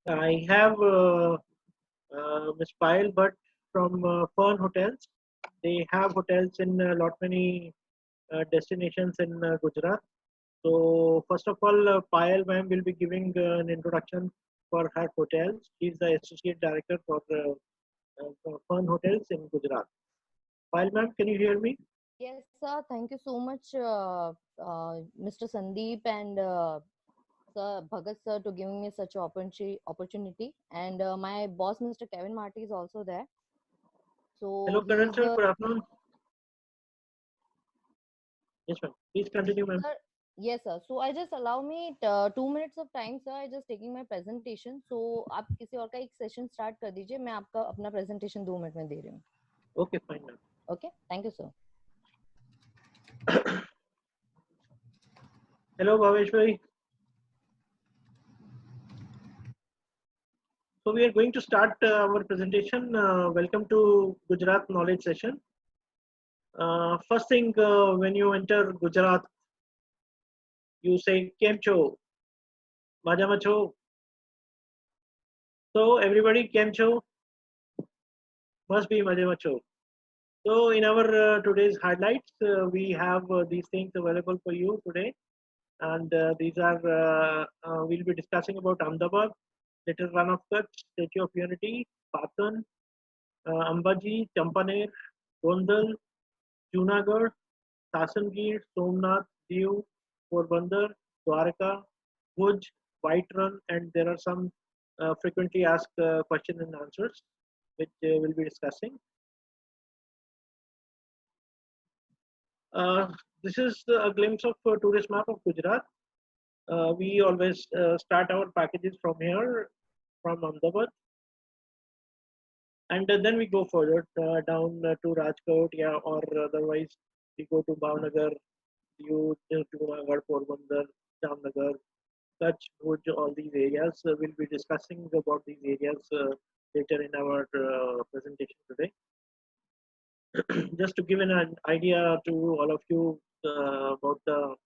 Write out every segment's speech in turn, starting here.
I have Ms. Payal Bhatt from Fern Hotels. They have hotels in lot many destinations in Gujarat. So first of all, Payal ma'am will be giving an introduction for her hotels. She is the associate director for Fern Hotels in Gujarat. Payal ma'am, can you hear me? Yes, sir. Thank you so much, Mr. Sandeep and Sir Bhagat sir, to giving me such opportunity. And my boss, Mr. Kevin Marty, is also there. Hello, So he Karan is sir. the Good afternoon. Yes, ma'am. Please continue, ma'am. sir. Yes, sir. So I just allow me 2 minutes of time, sir. I just taking my presentation. So आप किसी और का एक session start कर दीजिए. मैं आपका अपना presentation 2 मिनट में दे रही हूँ. Okay, fine, ma'am. Okay. Thank you, sir. Hello, Bhaveshwari. So we are going to start our presentation. Welcome to Gujarat Knowledge Session. First thing, when you enter Gujarat, you say Kem Cho, Majama Cho. So everybody Kem Cho must be Majama Cho. So in our today's highlights, we have these things available for you today, and these are we'll be discussing about Ahmedabad, Little Run of Kutch, Statue of Unity, Patan, Ambaji, Champaner, Gondal, Junagadh, Sasangir, Somnath, Diu, Porbandar, Dwarka, Bhuj, White Run, and there are some frequently asked question and answers which we'll be discussing. Uh, this is a glimpse of tourist map of Gujarat. We always start our packages from here, from Ahmedabad, and then we go further down to Rajkot, yeah, or otherwise we go to Bhavnagar, you to Junagadh, Porbandar, Jamnagar, Kutch, Bhuj, all these areas. We'll be discussing about these areas later in our presentation today. Just to give an idea to all of you about the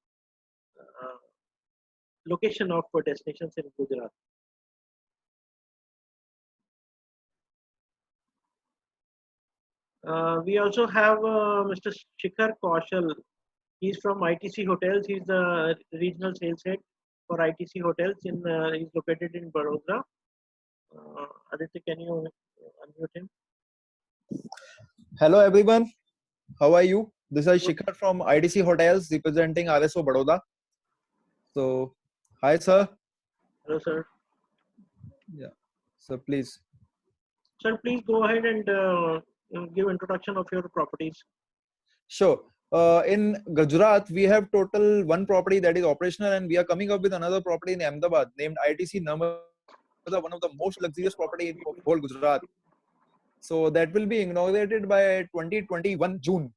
location of destinations in Gujarat. We also have Mr. Shikhar Kaushal. He's from ITC Hotels. He's the regional sales head for ITC Hotels. He's located in Baroda. Aditya, can you unmute him? Hello everyone, how are you? This is Shikhar from ITC Hotels representing RSO Baroda. So, hi sir. Hello, sir. Yeah, so please. Sir, please go ahead and give introduction of your properties. Sure. In Gujarat, we have total one property that is operational, and we are coming up with another property in Ahmedabad named ITC Narmada, one of the most luxurious property in whole Gujarat. So that will be inaugurated by 2021 June.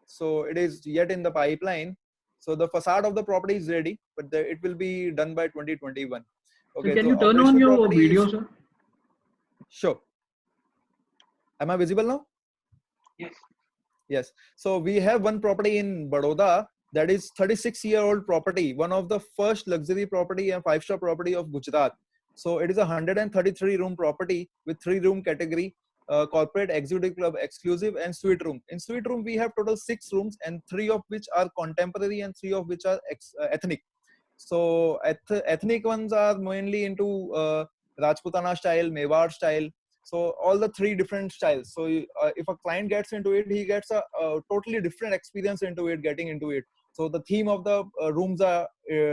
So it is yet in the pipeline. So the facade of the property is ready, but it will be done by 2021. Okay, so can you turn on your video, sir? Sure. Am I visible now? Yes. Yes. So we have one property in Baroda that is 36-year-old property, one of the first luxury property and 5-star property of Gujarat. So it is a 133 room property with 3-room category, corporate, executive club, exclusive, and suite room. In suite room, we have total 6 rooms, and 3 of which are contemporary and 3 of which are ethnic. So ethnic ones are mainly into Rajputana style, Mewar style. So all the 3 different styles. So if a client gets into it, he gets a totally different experience into it, getting into it. So the theme of the rooms are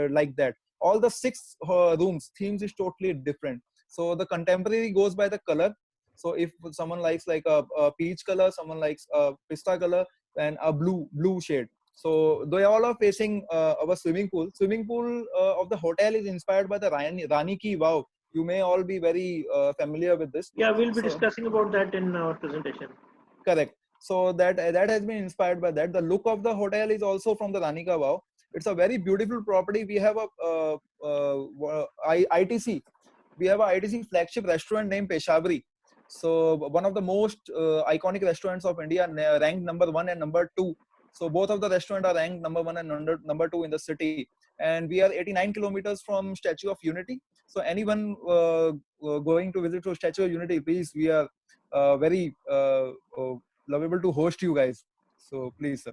like that. All the 6 rooms themes is totally different. So the contemporary goes by the color. So if someone likes like a peach color, someone likes a pista color, and a blue shade. So they all are facing our swimming pool. Swimming pool of the hotel is inspired by the Rani Ki Vav. You may all be very familiar with this. Yeah, we'll be discussing about that in our presentation. Correct. So that has been inspired by that. The look of the hotel is also from the Rani Ka Vav. It's a very beautiful property. We have a ITC. We have a ITC flagship restaurant named Peshawari. So one of the most iconic restaurants of India, ranked number 1 and number 2. So both of the restaurants are ranked number 1 and number 2 in the city. And we are 89 kilometers from Statue of Unity. So anyone going to visit to Statue of Unity, please, we are very lovable to host you guys. So please, sir.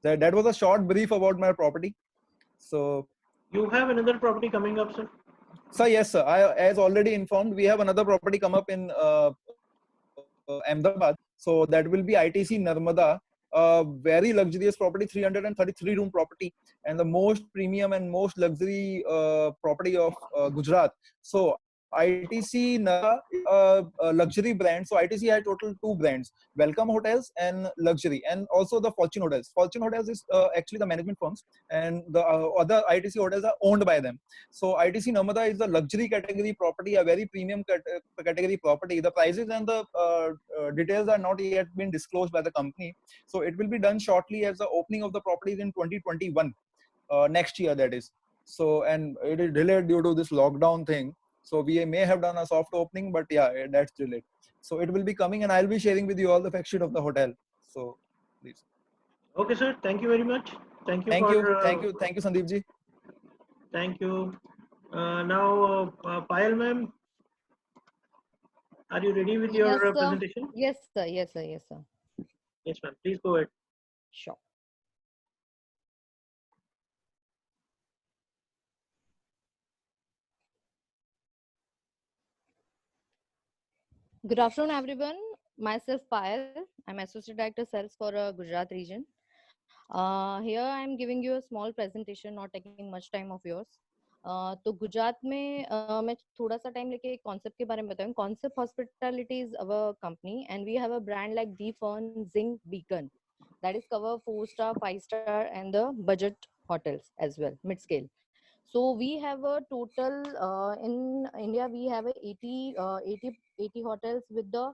That was a short brief about my property. So You have another property coming up, sir? sir, yes, sir. As already informed, we have another property come up in Ahmedabad. So that will be ITC Narmada, a very luxurious property, 333 room property, and the most premium and most luxury property of Gujarat. So ITC Narmada is a luxury brand. So ITC has total two brands: Welcome Hotels and Luxury, and also the Fortune Hotels. Fortune Hotels is actually the management firms, and the other ITC hotels are owned by them. So ITC Narmada is the luxury category property, a very premium category property. The prices and the details are not yet been disclosed by the company. So it will be done shortly, as the opening of the property is in 2021, next year, that is. So, and it is delayed due to this lockdown thing. So we may have done a soft opening, but yeah, that's delayed. So it will be coming, and I'll be sharing with you all the fact sheet of the hotel. So please. Okay, sir. Thank you very much. Thank you Thank for. you. Thank you, Sandeep ji. Thank you. Now, Payal ma'am, are you ready with your Yes, sir. presentation? Yes, sir. Yes, sir. Yes, sir. Yes, ma'am. Please go ahead. Sure. Good afternoon, everyone. Myself, Payal. I'm Associate Director Sales for Gujarat region. Here I am giving you a small presentation, not taking much time of yours. तो गुजरात में मैं थोड़ा सा time लेके concept के बारे में बताऊं. Concept hospitality is our company and we have a brand like the fern zinc beacon that is cover 4-star 5-star and the budget hotels as well, mid scale. So we have a total in India we have a 80 hotels. With the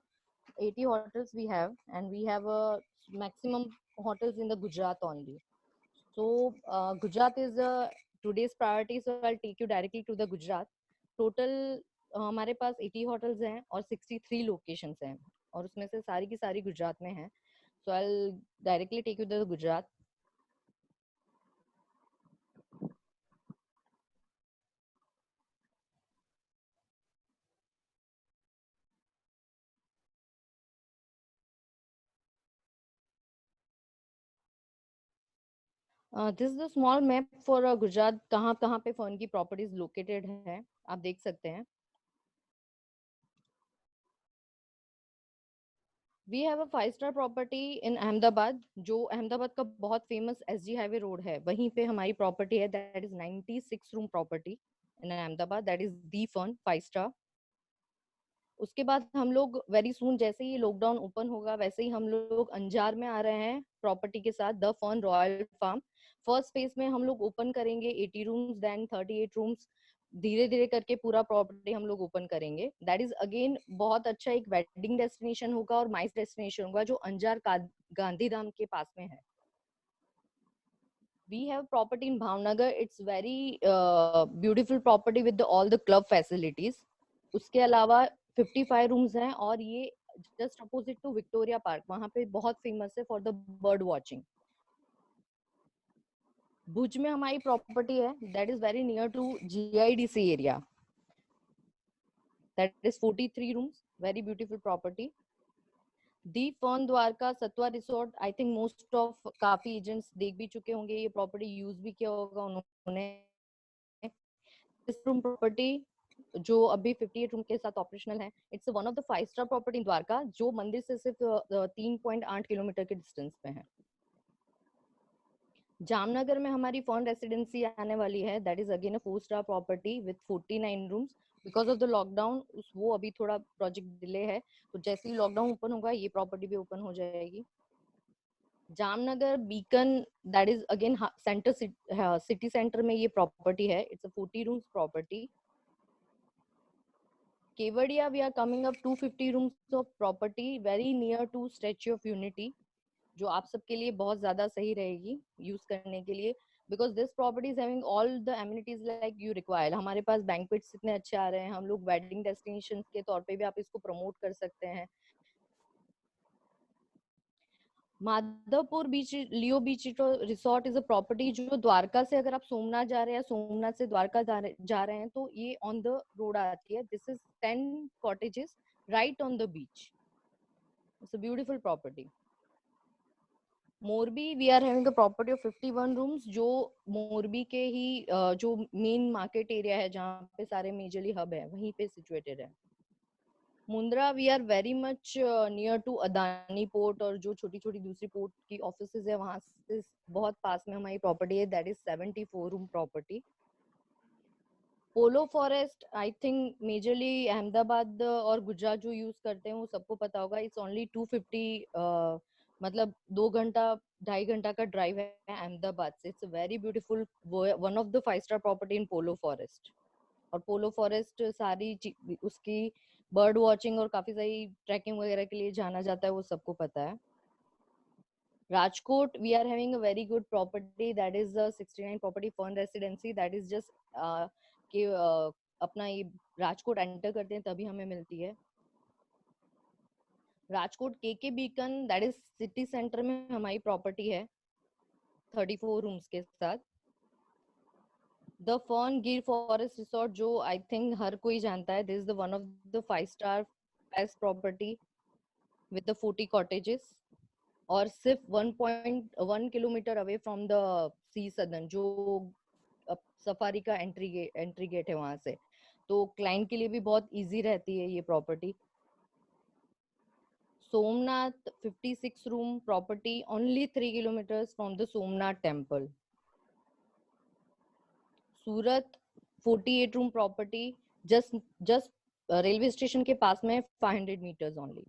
80 hotels we have, and we have a maximum hotels in the Gujarat only. So Gujarat is today's priority, so I'll take you directly to the Gujarat. Total हमारे पास 80 hotels हैं और 63 locations हैं, और उसमें से सारी की सारी गुजरात में हैं. So I'll directly take you to the Gujarat. This is the small map for Gujarat. कहाँ पे फर्न की properties located है, आप देख सकते हैं. We have a 5-star property in Ahmedabad, जो अहमदाबाद का बहुत famous SG Highway Road है, वहीं पे हमारी property है. That is 96 room property in Ahmedabad. That is the Fern 5-star. उसके बाद हम लोग वेरी सून, जैसे ही लॉकडाउन ओपन होगा वैसे ही हम लोग अंजार में आ रहे हैं प्रॉपर्टी के साथ, the fern royal farm. First phase में हम लोग ओपन करेंगे 80 रूम्स, देन 38 रूम्स, धीरे धीरे करके पूरा प्रॉपर्टी हम लोग ओपन करेंगे. दैट इज अगेन बहुत अच्छा एक वेडिंग डेस्टिनेशन होगा और माइस डेस्टिनेशन होगा, जो अंजार गांधीधाम के पास में है. We have property in Bhavnagar. It's very beautiful property with all the club facilities. उसके अलावा 55 rooms हैं, और ये just opposite to Victoria Park. वहाँ पे बहुत famous है for the bird watching. भुज में हमारी property है, that is very near to GIDC area. That is 43 rooms, very beautiful property. The Fern Dwarka Satva resort, I think most of काफी agents देख भी चुके होंगे, ये प्रॉपर्टी यूज भी किया होगा उन्होंने. इस रूम प्रॉपर्टी जो अभी 58 रूम के साथ ऑपरेशनल है, it's one of the five-star property in Dwarka, जो मंदिर से सिर्फ 3.8 किलोमीटर के डिस्टेंस पे है. जामनगर में हमारी फर्न रेसिडेंसी आने वाली है. That is again a 4-स्टार property with 49 rooms. Because of the lockdown वो अभी थोड़ा प्रोजेक्ट डिले है, तो जैसे ही लॉकडाउन ओपन होगा ये प्रॉपर्टी भी ओपन हो जाएगी. Jamnagar beacon, that is again centre city centre में ये प्रॉपर्टी है. It's a 40 rooms property. Kevadia we are coming up 250 rooms of property very near to statue of unity, जो आप सबके लिए बहुत ज्यादा सही रहेगी यूज करने के लिए, because this property is having all the amenities like you require. हमारे पास बैंक्वेट्स इतने अच्छे आ रहे हैं, हम लोग वेडिंग डेस्टिनेशन के तौर पे भी आप इसको प्रमोट कर सकते हैं. Madhavpur beach Leo beach resort is a property जो द्वारका से, अगर आप सोमनाथ जा रहे हैं, सोमनाथ से द्वारका जा रहे हैं, तो ये ऑन द रोड आती है. This is 10 cottages right on the beach. It's a beautiful property. Morbi we are having a property of 51 rooms जो मोरबी के ही जो मेन मार्केट एरिया है जहाँ पे सारे मेजरली हब है वहीं पे सिचुएटेड है. Mundra we are very much near to Adani port और जो छोटी छोटी दूसरी पोर्ट की ऑफिसेज है वहां से बहुत पास में हमारी प्रॉपर्टी है. That is 74 room property. Polo forest I think majorly Ahmedabad और गुजरात जो यूज करते हैं वो सबको पता होगा. इट्स ओनली 250 मतलब 2-2.5 घंटा का ड्राइव है अहमदाबाद से. It's very beautiful, one of the 5 star property in polo forest. और पोलो फॉरेस्ट सारी उसकी बर्ड वॉचिंग और काफी सारी ट्रैकिंग वगैरह के लिए जाना जाता है, वो सबको पता है. Rajkot we are having a very good property that is 69 property fern residency. That is just कि अपना ये राजकोट एंटर करते हैं तभी हमें मिलती है. राजकोट के beacon that is city centre में हमारी प्रॉपर्टी है 34 रूम्स के साथ. द फर्न गिर फॉरेस्ट रिसोर्ट जो आई थिंक हर कोई जानता है. This is the one of the 5 star best property with the 40 cottages और सिर्फ 1.1 किलोमीटर अवे फ्रॉम द सी सदन जो सफारी का एंट्री गेट है वहां से. तो क्लाइंट के लिए भी बहुत इजी रहती है ये property. Somnath 56 room property only 3 kilometres from the Somnath temple. Surat 48 room property just railway station के पास में 500 मीटर्स ओनली.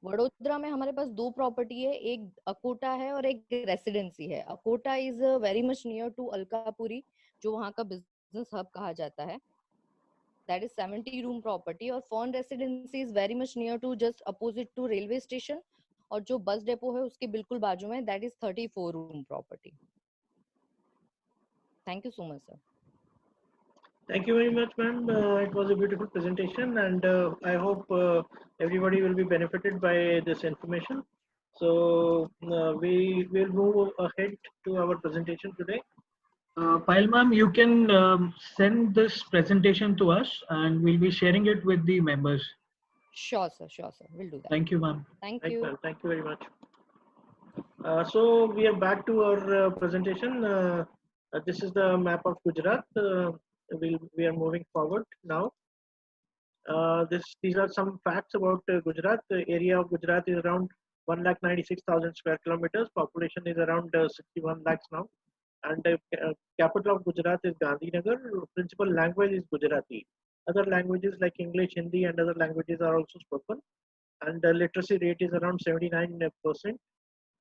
वडोदरा में हमारे पास 2 प्रॉपर्टी है, एक अकोटा है और एक रेसिडेंसी है. Akota is very much near to Alkapuri जो वहाँ का बिजनेस हब कहा जाता है. That is 70 room property. और Fern residency is very much near to just opposite to railway station और जो बस डेपो है उसके बिल्कुल बाजू में. That is 34 room property. Thank you so much sir. Thank you very much, ma'am. It was a beautiful presentation, and I hope everybody will be benefited by this information. So we will move ahead to our presentation today. Payal ma'am, you can send this presentation to us and we'll be sharing it with the members. Sure sir, we'll do that. Thank you ma'am. Thank Right, you. ma'am. Thank you very much. So we are back to our presentation. This is the map of Gujarat. We are moving forward now. These are some facts about Gujarat. The area of Gujarat is around 1,96,000 square kilometers. Population is around 61 lakhs now. And the capital of Gujarat is Gandhinagar. Principal language is Gujarati. Other languages like English, Hindi, and other languages are also spoken. And the literacy rate is around 79%.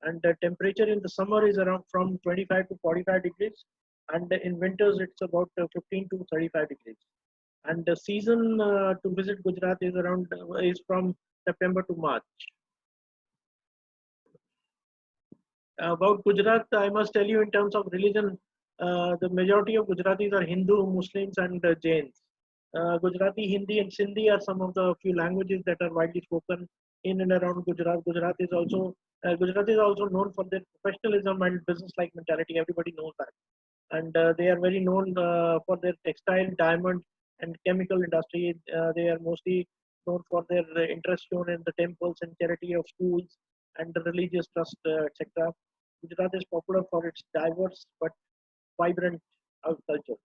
And the temperature in the summer is around from 25 to 45 degrees. And in winters, it's about 15 to 35 degrees. And the season to visit Gujarat is from September to March. About Gujarat, I must tell you in terms of religion, the majority of Gujaratis are Hindu, Muslims, and Jains. Gujarati, Hindi, and Sindhi are some of the few languages that are widely spoken in and around Gujarat. Gujarat is also known for their professionalism and business-like mentality. Everybody knows that, and they are very known for their textile, diamond, and chemical industry. They are mostly known for their interest shown in the temples and charity of schools and the religious trust, etc. Gujarat is popular for its diverse but vibrant culture.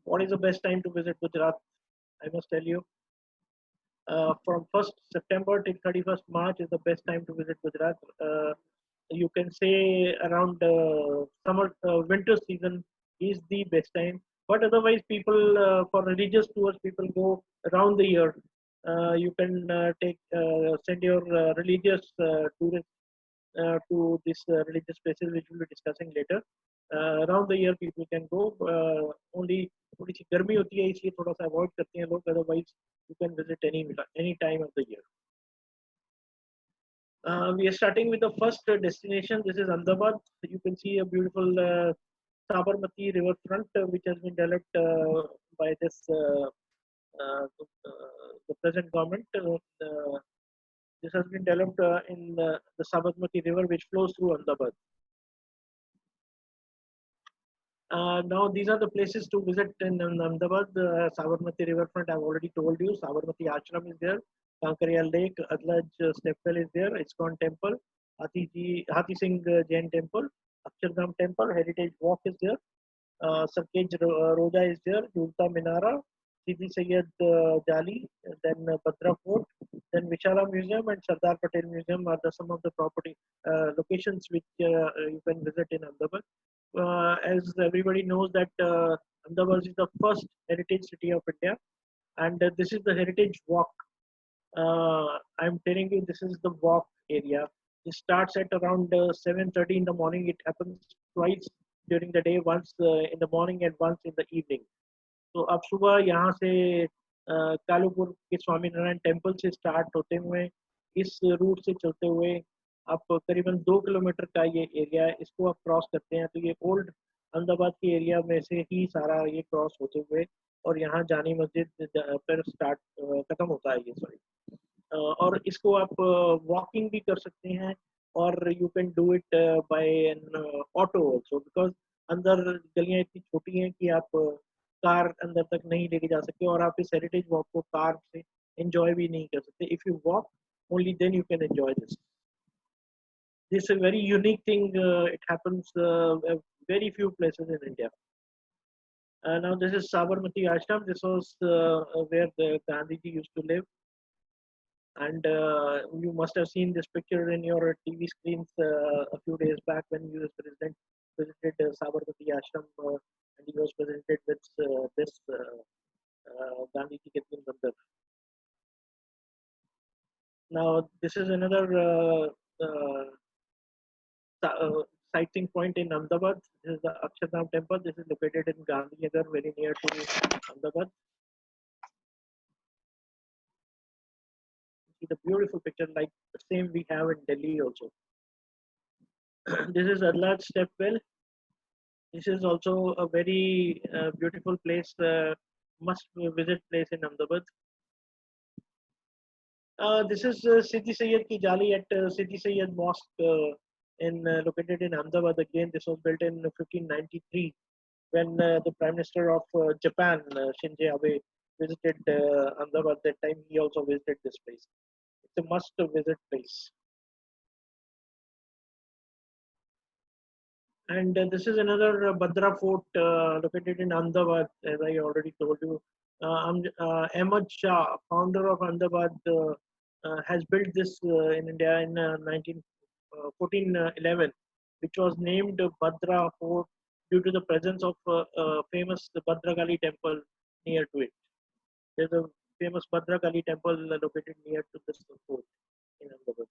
What is the best time to visit Gujarat? I must tell you, from 1st September till 31st March is the best time to visit Gujarat. You can say around winter season is the best time. But otherwise, people for religious tours, people go around the year. You can send your religious tourists to these religious places, which we'll be discussing later. Around the year, people can go. Only थोड़ी सी गर्मी होती है इसलिए थोड़ा सा avoid करते हैं लोग. Otherwise, you can visit any time of the year. We are starting with the first destination. This is Ahmedabad. You can see a beautiful Sabarmati riverfront, which has been developed by this the present government. This has been developed in the Sabarmati River, which flows through Ahmedabad. Now these are the places to visit in Ahmedabad. Sabarmati Riverfront, I've already told you. Sabarmati Ashram is there. Kankaria Lake, Adlaj Stepwell is there. ISKCON Temple, Hathi Singh Jain Temple, Akshardham Temple, Heritage Walk is there. Sarkej Roja is there. Julta Minara, Sidi Sayyid Jali, then Badra Fort, then Vishala Museum and Sardar Patel Museum are some of the property locations which you can visit in Ahmedabad. As everybody knows that Ahmedabad is the first heritage city of India, and this is the heritage walk. I'm telling you, this is the walk area. It starts at around 7:30 in the morning. It happens twice during the day, once in the morning and once in the evening. तो अब सुबह यहाँ से कालूपुर के Swaminarayan temple से start होते हुए इस रूट से चलते हुए आप करीबन 2 किलोमीटर का ये एरिया है, इसको आप क्रॉस करते हैं तो ये ओल्ड अहमदाबाद के एरिया में से ही सारा ये क्रॉस होते हुए और यहाँ जानी मस्जिद पर स्टार्ट खत्म होता है ये सॉरी और इसको आप वॉकिंग भी कर सकते हैं और you can do it by N auto also because अंदर गलियाँ इतनी छोटी हैं कि आप कार अंदर तक नहीं लेके जा सकते और आप इस हेरिटेज वॉक को कार से एंजॉय भी नहीं कर सकते if you walk only then you can enjoy this this is a very unique thing it happens very few places in India. Now this is Sabarmati Ashram. This was where the Gandhiji used to live, and you must have seen this picture in your TV screens a few days back when US President visited Sabarmati Ashram and he was presented with this Gandhiji ke Teen Mandir. Now this is another sighting point in Ahmedabad. This is the Akshardham Temple. This is located in Gandhinagar, very near to Ahmedabad. See the beautiful picture, like the same we have in Delhi also. This is Adlaj Stepwell. This is also a very beautiful place, must visit place in Ahmedabad. This is Sidi Sayyid Ki Jali at Sidi Sayyid Mosque. Located in Ahmedabad again. This was built in 1593 when the Prime Minister of Japan, Shinzo Abe, visited Ahmedabad. That time he also visited this place. It's a must-visit place. And this is another Badra Fort located in Ahmedabad, as I already told you. Ahmad Shah, founder of Ahmedabad, has built this in India in 1411, which was named Badra Fort due to the presence of famous Bhadragali temple near to it. There's a famous Bhadragali temple located near to this fort in Ahmedabad.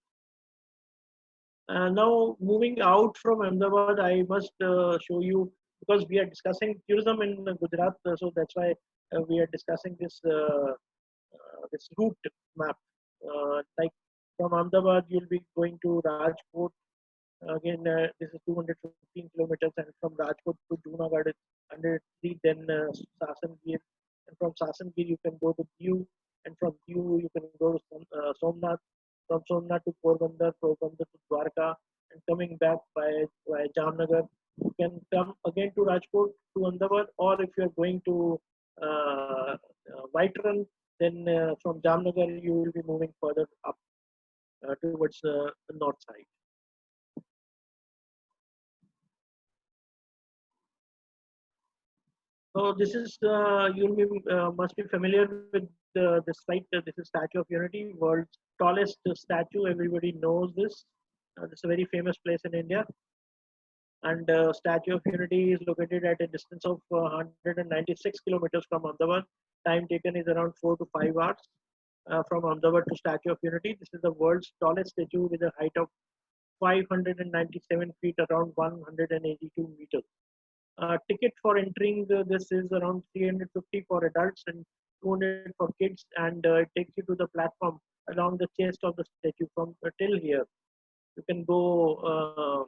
Now moving out from Ahmedabad, I must show you, because we are discussing tourism in Gujarat, so that's why we are discussing this this route map. Like from Ahmedabad, you'll be going to Rajkot. Again, this is 215 kilometers, and from Rajkot to Junagadh is 103. Then Sasangir, and from Sasangir you can go to Diu, and from Diu you can go to Somnath. From Somnath to Porbandar, Porbandar to Dwarka, and coming back by Jamnagar. You can come again to Rajkot to Ahmedabad, or if you are going to White Run, then from Jamnagar you will be moving further up towards the north side. So this is must be familiar with this site. This is Statue of Unity, world's tallest statue. Everybody knows this. This is a very famous place in India. And Statue of Unity is located at a distance of 196 kilometers from Ahmedabad. Time taken is around 4 to 5 hours from Ahmedabad to Statue of Unity. This is the world's tallest statue with a height of 597 feet, around 182 meters. Ticket for entering this is around 350 for adults and 200 for kids, and it takes you to the platform along the chest of the statue from till here. You can go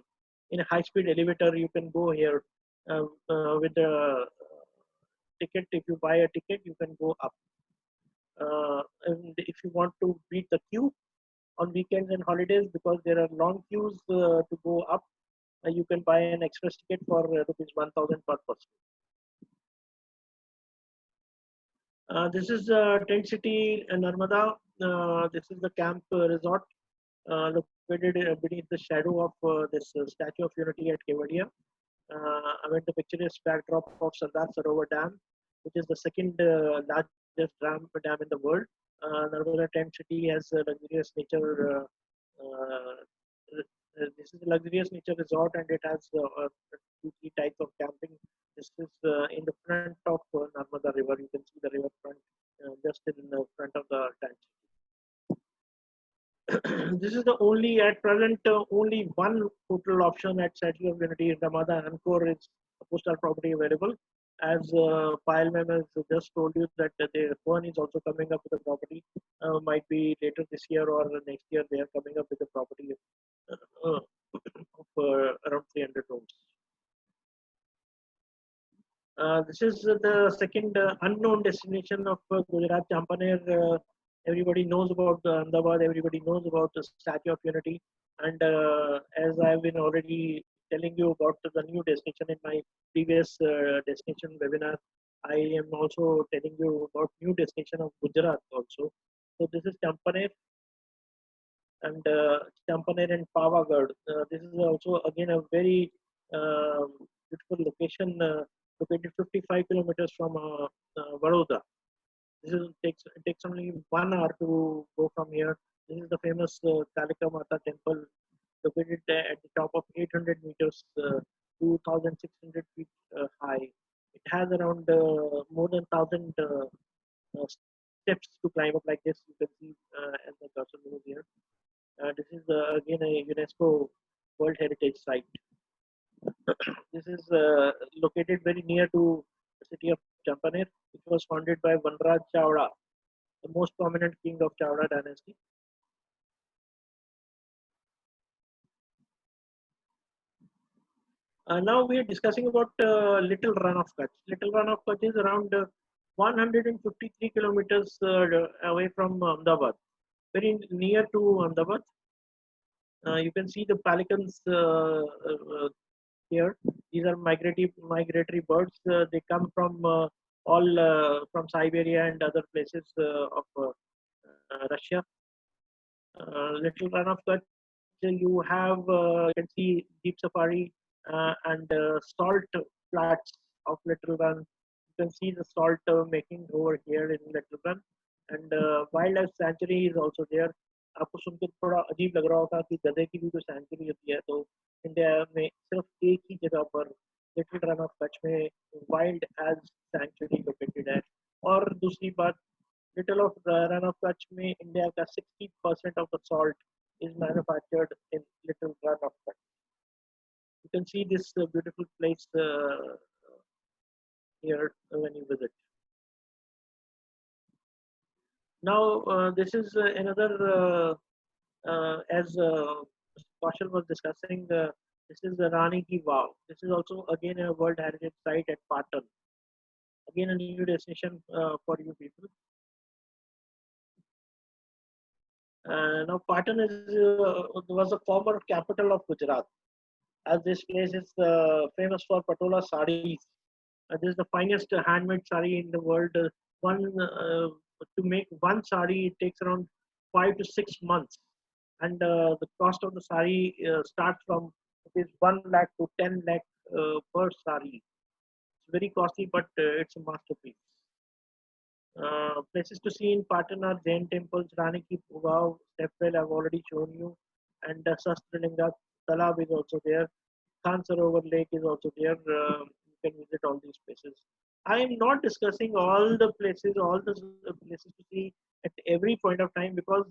in a high-speed elevator. You can go here with a ticket. If you buy a ticket, you can go up. And if you want to beat the queue, on weekends and holidays because there are long queues to go up. You can buy an express ticket for rupees 1,000 per person. This is Tent City Narmada. This is the camp resort located beneath the shadow of this Statue of Unity at Kevadia. Amid the picturesque backdrop of Sardar Sarovar Dam, which is the second largest dam in the world. Narmada Tent City has a luxurious nature. This is a luxurious nature resort, and it has two, three types of camping. This is in the front of Narmada River. You can see the river front just in the front of the tent. This is the only, at present, only one hotel option at Statue of Unity. Ramada Encore is a postal property available. As Payal ma'am has just told you that the one is also coming up with a property. Might be later this year or next year they are coming up with a property of around 300 rooms. This is the second unknown destination of Gujarat, Champaner. Everybody knows about Ahmedabad, everybody knows about the Statue of Unity. And as I've been already telling you about the new destination in my previous destination webinar, I am also telling you about new destination of Gujarat also. So this is Champaner and Champaner and Pavagadh. This is also again a very beautiful location located 55 kilometers from Vadodara. It takes only 1 hour to go from here. This is the famous Kalika Mata temple located at the top of 800 meters, 2,600 feet high. It has around more than 1,000 steps to climb up like this. You can see as the cursor moves here. This is again a UNESCO World Heritage Site. This is located very near to the city of Champaner, which was founded by Vanraj Chawda, the most prominent king of Chawda dynasty. Now we are discussing about Little Run of Kutch. Little Run of Kutch is around 153 kilometers away from Ahmedabad, very near to Ahmedabad. You can see the pelicans here. These are migratory birds. They come from all from Siberia and other places of Russia. Little Run of Kutch, you have you can see Jeep Safari and salt flats of Little Run. You can see the salt making over here in Little Run, and wildlife sanctuary is also there. आपको सुनकर थोड़ा अजीब लग रहा होगा कि गधे की भी कोई सेंचुरी होती है, तो इंडिया में सिर्फ एक ही जगह पर लिटिल रन ऑफ कच्छ में वाइल्ड एज सेंचुरी लोकेटेड है. और दूसरी बात, little of run of Kutch में इंडिया का 60% of the salt is manufactured in Little Run of Kutch. You can see this beautiful place here when you visit. Now this is another as Kaushal was discussing. This is the Rani Ki Vav. This is also again a World Heritage Site at Patan. Again a new destination for you people. Now Patan was the former capital of Gujarat, as this place is famous for Patola sarees. This is the finest handmade saree in the world. To make one saree, it takes around 5 to 6 months, and the cost of the saree starts from 1 lakh to 10 lakh per saree. It's very costly, but it's a masterpiece. Places to see in Patan are Jain temples, Rani Ki Vav, Stepwell I've already shown you, and Sastralinga Talab is also there. Khan Sarovar Lake is also there. You can visit all these places. I am not discussing all the places to see at every point of time, because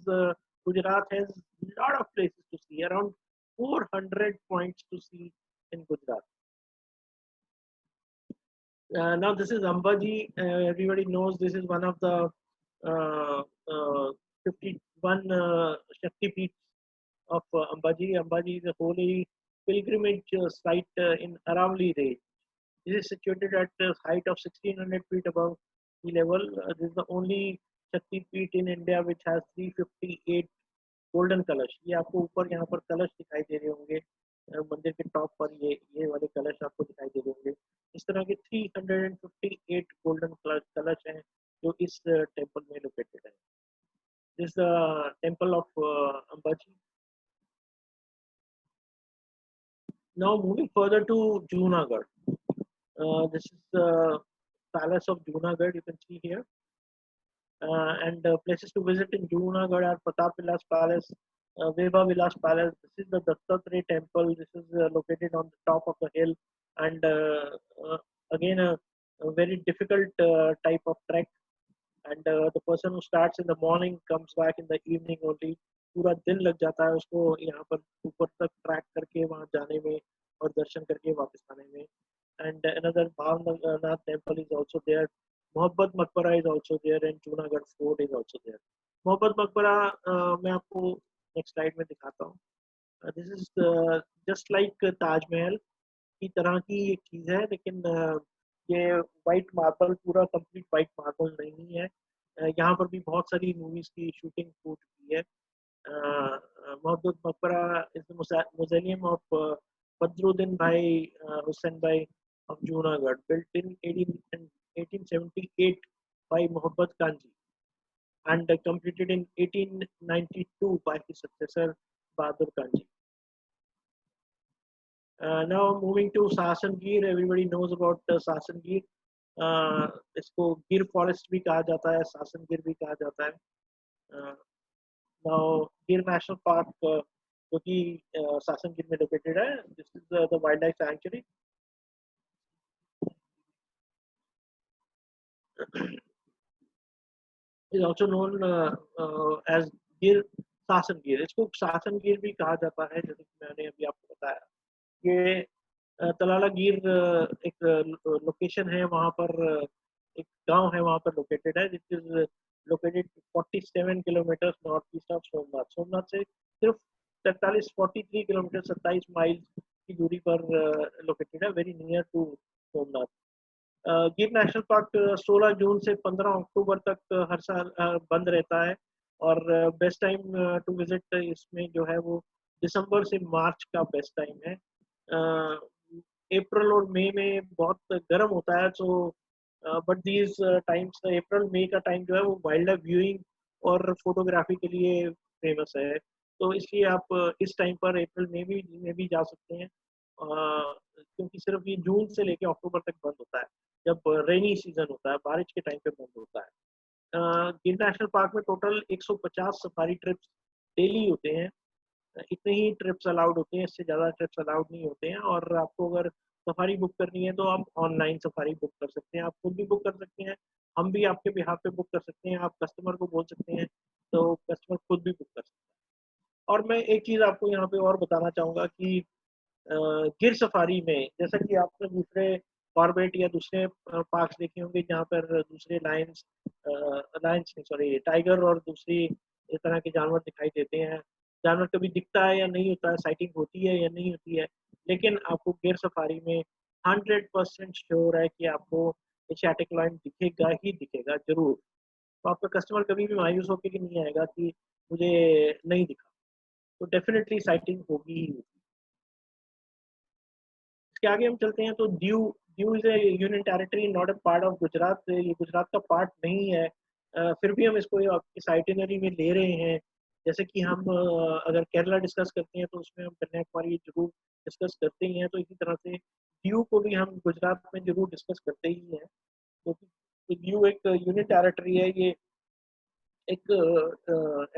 Gujarat has a lot of places to see, around 400 points to see in Gujarat. Now this is Ambaji. Everybody knows this is one of the 51 Shakti peaks of Ambaji. Ambaji is a holy pilgrimage site in Aravali range. This is situated at the height of 1600 feet above sea level. This is the only Shakti peak in India which has 358 golden कलश, ये आपको ऊपर यहाँ पर कलश दिखाई दे रहे होंगे, मंदिर के टॉप पर ये वाले कलश आपको दिखाई दे रहे होंगे। इस तरह के 358 गोल्डन कलश हैं जो इस टेम्पल में लोकेटेड है। This temple of Ambaji. Now moving further to Junagadh. This is the palace of Junagadh, you can see here. And places to visit in Junagadh are Pratap Vilas Palace, Veva Vilas Palace. This is the Dattatreya temple. This is located on the top of the hill, and again a very difficult type of trek. And the person who starts in the morning comes back in the evening only. पूरा दिन लग जाता है उसको यहाँ पर ऊपर तक ट्रैक करके वहाँ जाने में और दर्शन करके वापस आने में. And another Bhavnath temple is also there. Mohabbat Maqbara is also there, and Junagadh Fort is also there. Mohabbat Maqbara मैं आपको next slide में दिखाता हूँ. This is just like Taj Mahal की तरह की एक चीज है, लेकिन ये वाइट मार्बल पूरा कंप्लीट वाइट मार्बल नहीं है. यहाँ पर भी बहुत सारी मूवीज की शूटिंग हो चुकी है. मोहब्बत मकबरा इज द मुज़ेलियम ऑफ बदरुद्दीन भाई हुसैन भाई of Junagadh, built in 1878 by Mohabbat Kanji and completed in 1892 by his successor Bahadur Kanji. Now moving to Sasan Gir, everybody knows about Sasan Gir. इसको गिर फॉरेस्ट भी कहा जाता है, सासन गिर भी कहा जाता है. Now गिर नेशनल पार्क जो कि सासन गिर में लोकेटेड है. This is the wild life sanctuary. is also known as गिर सासन गिर. इसको सासन गिर भी कहा जाता है, जैसे कि मैंने अभी आपको बताया. ये तलाला गिर एक लोकेशन है, वहाँ पर एक गांव है वहाँ पर लोकेटेड है, which is located 47 kilometre north east of Somnath. Somnath से सिर्फ 43 किलोमीटर 27 माइल की दूरी पर लोकेटेड है, वेरी नियर टू सोमनाथ. गिर नेशनल पार्क 16 जून से 15 अक्टूबर तक हर साल बंद रहता है, और बेस्ट टाइम टू विजिट इसमें जो है वो दिसंबर से मार्च का बेस्ट टाइम है. अप्रैल और मई में बहुत गर्म होता है, सो बट दीज टाइम्स अप्रैल मई का टाइम जो है वो वाइल्ड लाइफ व्यूइंग और फोटोग्राफी के लिए फेमस है. तो इसलिए आप इस टाइम पर अप्रैल में भी जा सकते हैं, क्योंकि सिर्फ ये जून से लेकर अक्टूबर तक बंद होता है, जब रेनी सीजन होता है, बारिश के टाइम पे बंद होता है. गिर नेशनल पार्क में टोटल 150 सफारी ट्रिप्स डेली होते हैं. इतने ही ट्रिप्स अलाउड होते हैं, इससे ज़्यादा ट्रिप्स अलाउड नहीं होते हैं. और आपको अगर सफारी बुक करनी है तो आप ऑनलाइन सफारी बुक कर सकते हैं, आप खुद भी बुक कर सकते हैं, हम भी आपके बिहाफ पे बुक कर सकते हैं. आप कस्टमर को बोल सकते हैं तो कस्टमर खुद भी बुक कर सकते हैं. और मैं एक चीज़ आपको यहाँ पे और बताना चाहूँगा कि गिर सफारी में, जैसा कि आपने दूसरे कॉर्बेट या दूसरे पार्क्स देखे होंगे जहाँ पर दूसरे लायंस नहीं सॉरी टाइगर और दूसरी इस तरह के जानवर दिखाई देते हैं. जानवर कभी दिखता है या नहीं होता है, साइटिंग होती है या नहीं होती है, लेकिन आपको गिर सफारी में 100% श्योर है कि आपको एशियाटिक लायन दिखेगा ही दिखेगा जरूर. तो आपका कस्टमर कभी भी मायूस होकर के नहीं आएगा कि मुझे नहीं दिखा, तो डेफिनेटली साइटिंग होगी ही होगी. इसके आगे हम चलते हैं तो Diu is A union territory, not a part of Gujarat. ये गुजरात का पार्ट नहीं है, फिर भी हम इसको इस आइटिनरी में ले रहे हैं. जैसे कि हम अगर केरला डिस्कस करते हैं तो उसमें हम कन्याकुमारी जरूर डिस्कस करते ही हैं, तो इसी तरह से दीव को भी हम गुजरात में जरूर डिस्कस करते ही हैं. तो दीव एक यूनियन टेरिटरी है. ये एक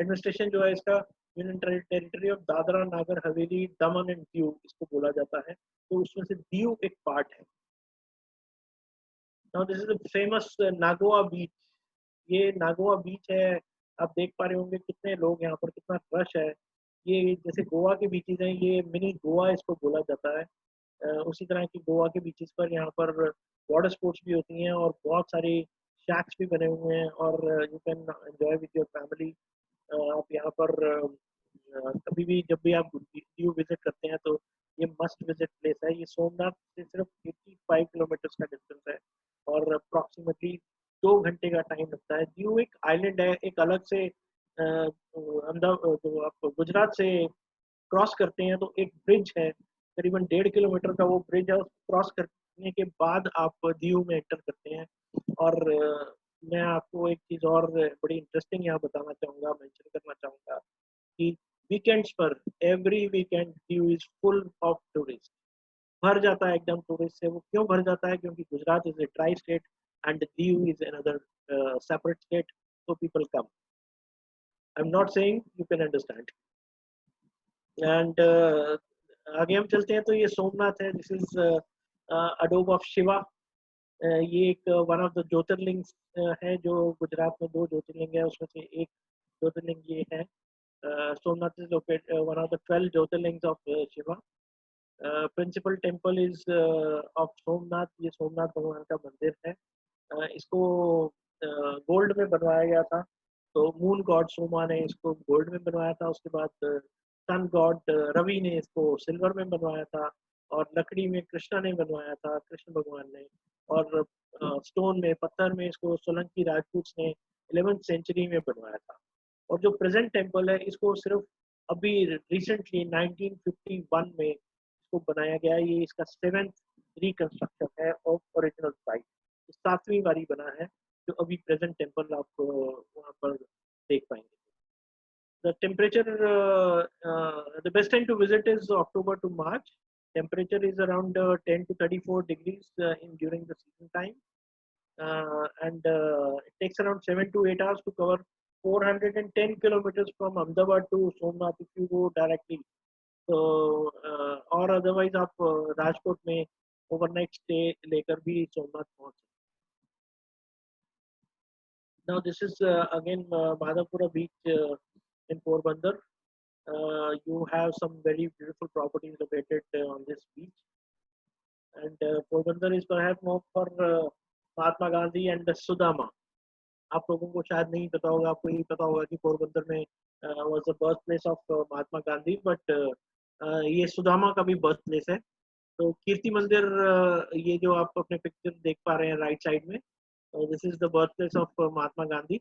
एडमिनिस्ट्रेशन जो है इसका union territory of Dadra Nagar Haveli Daman and Diu इसको बोला जाता है. तो उसमें से दीव एक पार्ट है. Now this is the famous Nagoa beach. ये नागोआ बीच है, आप देख पा रहे होंगे कितने लोग यहाँ पर, कितना रश है. ये जैसे गोवा के बीचेस हैं, ये मिनी गोवा इसको बोला जाता है. उसी तरह की गोवा के बीचेस पर यहाँ पर वाटर स्पोर्ट्स भी होती हैं और बहुत सारे शैक्स भी बने हुए हैं, और you can enjoy with your family. आप यहाँ पर कभी भी जब भी आप दीव विजिट करते हैं तो ये मस्ट विजिट प्लेस है. ये सोमनाथ से सिर्फ 85 किलोमीटर का डिस्टेंस है और अप्रॉक्सीमेटली 2 घंटे का टाइम लगता है. दीव एक आइलैंड है, एक अलग से अहमदाबाद जो आप गुजरात से क्रॉस करते हैं तो एक ब्रिज है करीबन 1.5 किलोमीटर का, वो ब्रिज है, क्रॉस करने के बाद आप दीव में एंटर करते हैं। और मैं आपको एक चीज़ और बड़ी इंटरेस्टिंग यहाँ बताना चाहूँगा, मेंशन करना चाहूँगा कि वीकेंड्स पर every weekend Diu is full of tourist, भर जाता है एकदम टूरिस्ट से। वो क्यों भर जाता है? क्योंकि Gujarat is a tri state and Diu is another separate state, so people come. I'm not saying, you can understand. And आगे हम चलते हैं तो ये सोमनाथ है, this is Adobe of Shiva. ये एक वन ऑफ द ज्योतिर्लिंग है, जो गुजरात में 2 ज्योतिर्लिंग है उसमें से एक ज्योतिर्लिंग ये है। Somnath is locate one of the 12 jyotirlingas of Shiva. Principal temple is of Somnath, ये सोमनाथ भगवान का मंदिर है। इसको गोल्ड में बनवाया गया था, तो मून गॉड सोमा ने इसको गोल्ड में बनवाया था। उसके बाद सन गॉड रवि ने इसको सिल्वर में बनवाया था, और लकड़ी में कृष्णा ने बनवाया था, कृष्ण भगवान ने। और स्टोन में, पत्थर में इसको सोलंकी राजपूत ने 11th सेंचुरी में बनवाया था। और जो प्रेजेंट टेम्पल है इसको सिर्फ अभी रिसेंटली 1951 में इसको बनाया गया। ये इसका 7th रिकंस्ट्रक्शन है ऑफ ओरिजिनल साइट, 7वीं बारी बना है जो अभी प्रेजेंट टेम्पल आप वहाँ पर देख पाएंगे। The temperature, the best time to visit is October to March. Temperature is around 10 to 34 degrees during the season time, and it takes around 7 to 8 hours to cover 410 kilometers from Ahmedabad to Somnath if you go directly. So, और otherwise आप राजकोट में overnight stay लेकर भी सोमनाथ पहुंच सकते हैं। Now this is again Madhavpura beach in Porbandar. You have some very beautiful properties located on this beach, and Porbandar is perhaps known for Mahatma Gandhi and Sudama. आप लोगों को शायद नहीं पता होगा, आपको यही पता होगा कि पोरबंदर में was the birthplace of Mahatma Gandhi, but ये सुदामा का भी बर्थ प्लेस है। तो कीर्ति मंदिर, ये जो आप अपने पिक्चर देख पा रहे हैं राइट साइड में, this is the birth place of Mahatma Gandhi.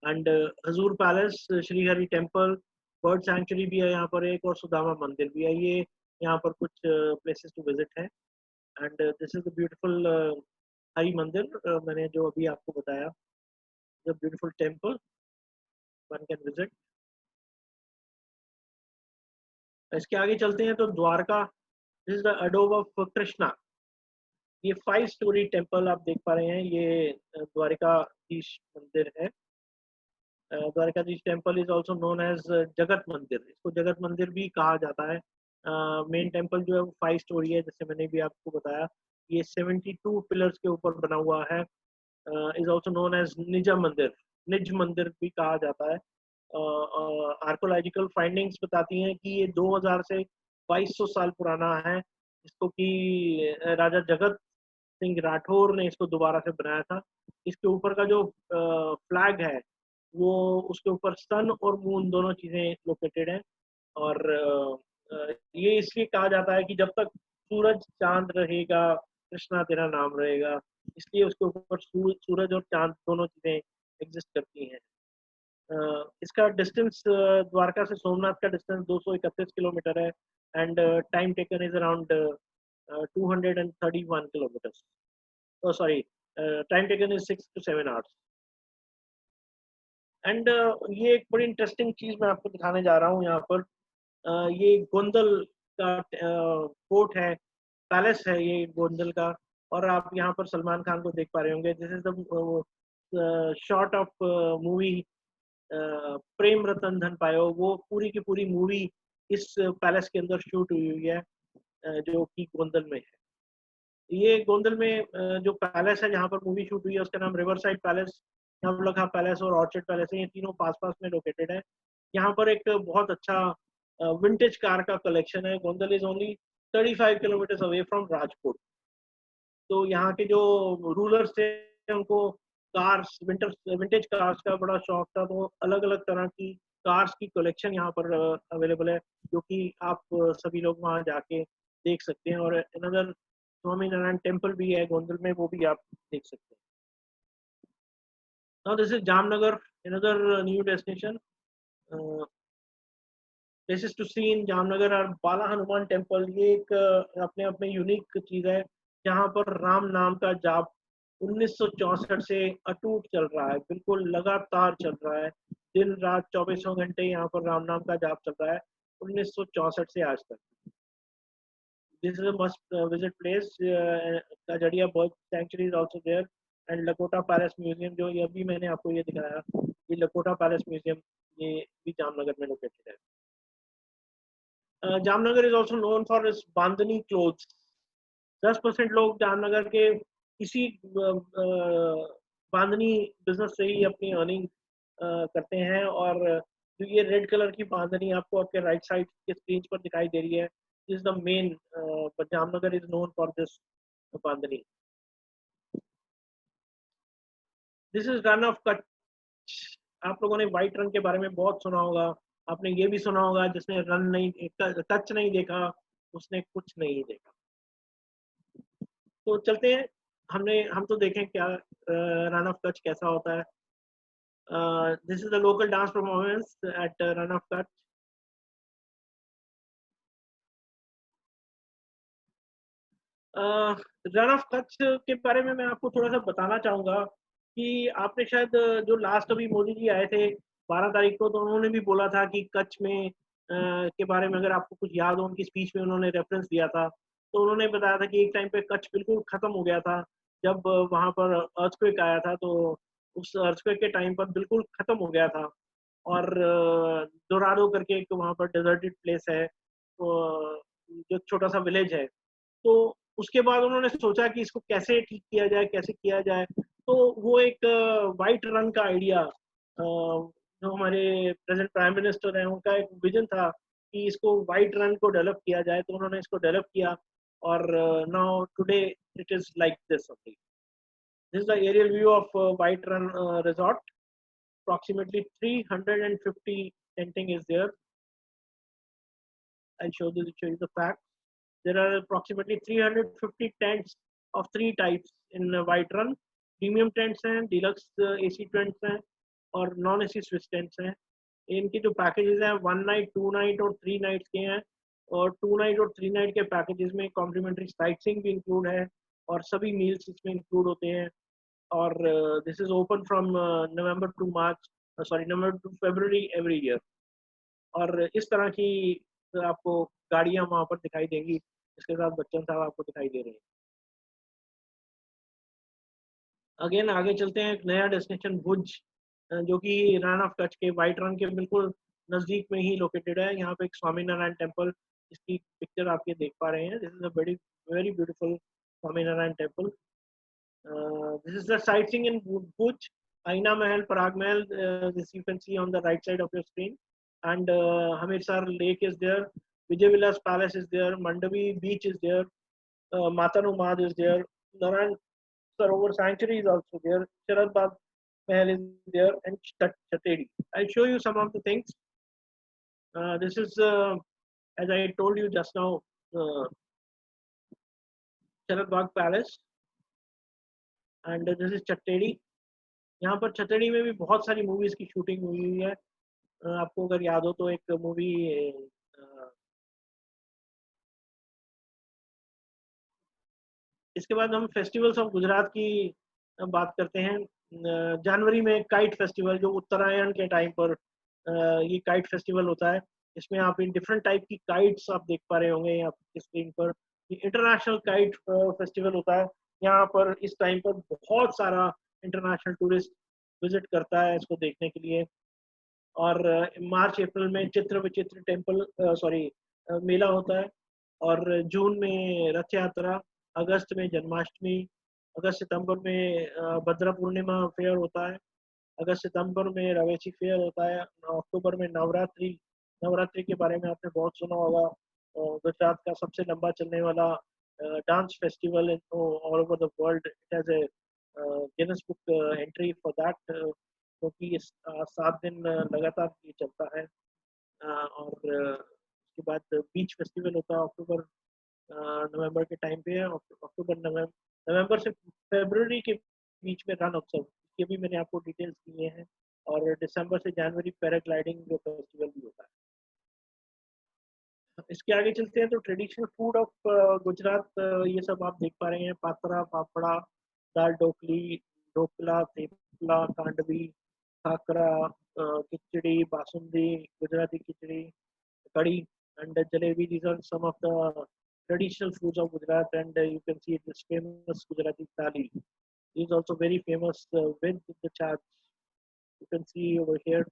And Hazur palace, Shrihari temple, bird sanctuary भी है यहाँ पर एक, और सुदामा मंदिर भी है। ये यहाँ पर कुछ प्लेसेस टू विजिट है। And this is the beautiful Hari मंदिर, मैंने जो अभी आपको बताया, the beautiful temple one can visit. इसके आगे चलते हैं तो Dwarka, this is the Adobe of Krishna. ये 5 स्टोरी टेम्पल आप देख पा रहे हैं, ये द्वारिकाधीश मंदिर है। Dwarkadhish temple is also known as Jagat Mandir, इसको जगत मंदिर भी कहा जाता है। मेन टेम्पल जो है वो 5 स्टोरी है, जैसे मैंने भी आपको बताया। ये 72 पिलर्स के ऊपर बना हुआ है। इज ऑल्सो नोन एज निज मंदिर, निज मंदिर भी कहा जाता है। आर्कोलॉजिकल फाइंडिंग्स बताती हैं कि ये 2000 से 2200 साल पुराना है, जिसको कि राजा जगत सिंह राठौर ने इसको दोबारा से बनाया था। इसके ऊपर का जो फ्लैग है वो, उसके ऊपर सन और मून दोनों चीजें लोकेटेड हैं। और ये इसलिए कहा जाता है कि जब तक सूरज चांद रहेगा कृष्णा तेरा नाम रहेगा, इसलिए उसके ऊपर सूरज और चांद दोनों चीजें एग्जिस्ट करती हैं। इसका डिस्टेंस द्वारका से सोमनाथ का डिस्टेंस 231 किलोमीटर है, and time taken is around 231 kilometres. Sorry, time taken is 6 to 7 hours। And ये एक बड़ी इंटरेस्टिंग चीज मैं आपको दिखाने जा रहा हूँ यहाँ पर। ये गोंदल का कोर्ट है, पैलेस है ये गोंदल का, और आप यहाँ पर सलमान खान को देख पा रहे होंगे। This is the shot of movie Prem Ratan Dhan Payo. वो पूरी की पूरी मूवी इस पैलेस के अंदर शूट हुई है, जो कि गोंदल में है। ये गोंदल में जो पैलेस है जहाँ पर मूवी शूट हुई है उसका नाम river side palace, Navlakha palace और ऑर्चिड पैलेस है। ये तीनों पास पास में लोकेटेड है। यहाँ पर एक बहुत अच्छा विंटेज कार का कलेक्शन है। Gondal is only 35 kilometre away from Rajkot. तो यहाँ के जो रूलर्स थे उनको कार्स, विंटेज कार्स का बड़ा शौक था, तो अलग अलग तरह की कार्स की कलेक्शन यहाँ पर अवेलेबल है, जो कि आप सभी लोग वहाँ जाके देख सकते हैं। और अनदर स्वामी नारायण टेम्पल भी है गोंदल में, वो भी आप देख सकते हैं। Now this is Jamnagar, another new destination. Places to see in Jamnagar are Bala Hanuman Temple. ये एक अपने अपने यूनिक चीज है जहाँ पर राम नाम का जाप 1964 से अटूट चल रहा है, बिल्कुल लगातार चल रहा है। दिन रात 24 घंटे यहाँ पर राम नाम का जाप चल रहा है 1964 से आज तक। This is a must visit place. Kajaria Bird Sanctuary is also there, and Lakota Palace Museum जो ये अभी मैंने आपको ये दिखाया, ये Lakota Palace Museum ये भी जामनगर में लोकेटेड है। Jamnagar is also known for its bandhani clothes. 10% लोग जामनगर के इसी बांधनी बिजनेस से ही अपनी अर्निंग करते हैं। और जो ये रेड कलर की बांधनी आपको आपके राइट साइड के स्क्रीन पर दिखाई दे रही है, is the main but Jamnagar is known for this bandhani. This is Run of Kutch. आप लोगों ने व्हाइट रन के बारे में बहुत सुना होगा, आपने ये भी सुना होगा जिसने रन नहीं कच्छ नहीं देखा उसने कुछ नहीं देखा। तो चलते हैं, हम तो देखें क्या रन ऑफ कच्छ कैसा होता है। This is the local dance performance at run of Kutch. Run of Kutch के बारे में मैं आपको थोड़ा सा बताना चाहूँगा कि आपने शायद जो लास्ट अभी मोदी जी आए थे 12 तारीख को, तो उन्होंने भी बोला था कि कच्छ में के बारे में अगर आपको कुछ याद हो, उनकी स्पीच में उन्होंने रेफरेंस दिया था। तो उन्होंने बताया था कि एक टाइम पे कच्छ बिल्कुल ख़त्म हो गया था जब वहाँ पर अर्थक्वेक आया था। तो उस अर्थक्वेक के टाइम पर बिल्कुल ख़त्म हो गया था। और दोराडो करके एक वहाँ पर डेजर्टेड प्लेस है, जो छोटा सा विलेज है। तो उसके बाद उन्होंने सोचा कि इसको कैसे ठीक किया जाए, कैसे किया जाए। तो वो एक वाइट रन का आइडिया, जो हमारे प्रेजेंट प्राइम मिनिस्टर हैं उनका एक विजन था कि इसको वाइट रन को डेवलप किया जाए। तो उन्होंने इसको डेवलप किया और now today it is like this only. This is the aerial view of white Rann resort. Approximately 350 tenting is there. I'll show you the facts. There are approximately 350 tents of 3 types in White Run. Premium tents हैं, deluxe AC tents हैं और non AC Swiss tents हैं। इनके जो packages हैं 1 night, 2 night और 3 nights के हैं। और 2 night और 3 night के पैकेजेस में कॉम्प्लीमेंट्री साइट सीइंग भी इंक्लूड है और सभी मील्स इसमें इंक्लूड होते हैं। और this is open from November to March, sorry November to February every year. और इस तरह की आपको गाड़ियां वहां पर दिखाई देंगी, इसके साथ बच्चन साहब आपको दिखाई दे रहे हैं। अगेन आगे चलते हैं, एक नया डेस्टिनेशन भुज, जो कि रन ऑफ कच्छ के वाइट रन के बिल्कुल नजदीक में ही लोकेटेड है। यहाँ पे एक स्वामी नारायण टेम्पल, इसकी पिक्चर आप ये देख पा रहे हैं। This is a very very beautiful Swami Narayan temple. This is the sightseeing in Bhuj, Aina Mahal, Parag Mahal. This you can see on the right side of your screen. And Hamirsar Lake is there. Vijay Vilas Palace is there. Mandavi Beach is there. Mata Numad is there. Narayan Sarovar Sanctuary is also there. Sharad Bagh Mahal is there. And Chatedi. I'll show you some of the things. This is, as I told you just now, Sharad Bagh Palace. And this is Chhatedi. यहाँ पर चट्टेड़ी में भी बहुत सारी movies की shooting हुई है। आपको अगर याद हो तो एक मूवी, इसके बाद हम फेस्टिवल्स ऑफ गुजरात की बात करते हैं। जनवरी में काइट फेस्टिवल, जो उत्तरायण के टाइम पर ये काइट फेस्टिवल होता है। इसमें आप इन डिफरेंट टाइप की काइट्स आप देख पा रहे होंगे आपकी स्क्रीन पर। इंटरनेशनल काइट फेस्टिवल होता है। यहाँ पर इस टाइम पर बहुत सारा इंटरनेशनल टूरिस्ट विजिट करता है इसको देखने के लिए। और मार्च अप्रैल में चित्र विचित्र टेम्पल मेला होता है। और जून में रथ यात्रा, अगस्त में जन्माष्टमी, अगस्त सितंबर में भद्रा पूर्णिमा फेयर होता है, अगस्त सितंबर में रवेची फेयर होता है, अक्टूबर में नवरात्रि। नवरात्रि के बारे में आपने बहुत सुना होगा। गुजरात का सबसे लंबा चलने वाला dance festival all over the world. It has a Guinness book entry for that, क्योंकि 7 दिन लगातार ये चलता है। और उसके बाद बीच फेस्टिवल होता है अक्टूबर नवंबर के टाइम पे है। अक्टूबर नवंबर से फरवरी के बीच में रन उत्सव के भी मैंने आपको डिटेल्स दिए हैं, और दिसंबर से जनवरी पैराग्लाइडिंग फेस्टिवल भी होता है। इसके आगे चलते हैं तो ट्रेडिशनल फूड ऑफ गुजरात, ये सब आप देख पा रहे हैं, पात्रा, फाफड़ा, दाल ढोकली, ढोकला, थेपला, कांडवी, खाकरा, खिचड़ी, बासुंदी, गुजराती खिचड़ी, कड़ी, and jalebi. These are some of the traditional foods of Gujarat, and you can see this famous Gujarati thali. It is also very famous with the chaat. You can see over here.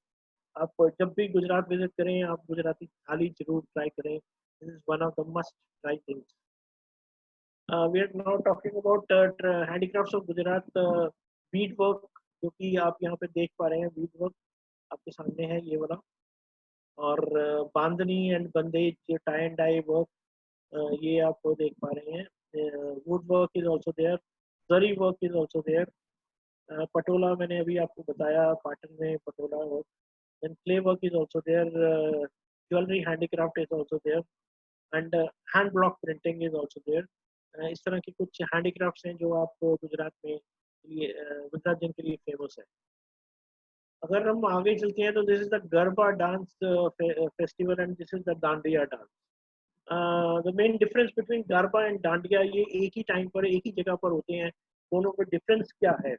आप जब भी Gujarat visit करें, आप गुजराती थाली जरूर try करें. This is one of the must try things. We are now talking about handicrafts of Gujarat. Bead work, जो कि आप यहाँ पे देख पा रहे हैं, बीड वर्क आपके सामने है ये वाला, और bandhani and bandhej, tie and dye work, ये आप देख पा रहे हैं. Wood work is also there, zari work is also there. Patola मैंने अभी आपको बताया, पाटन में patola work. Then clay work is also there, jewelry handicraft is also there, and hand block printing is also there. इस तरह की कुछ handicrafts हैं जो आप गुजरात में गुजरात जिनके लिए फेमस है. अगर हम आगे चलते हैं तो this is the garba dance festival and this is the dandiya dance. The main difference between garba and dandiya, ये एक ही टाइम पर एक ही जगह पर होते हैं. दोनों में डिफरेंस क्या है?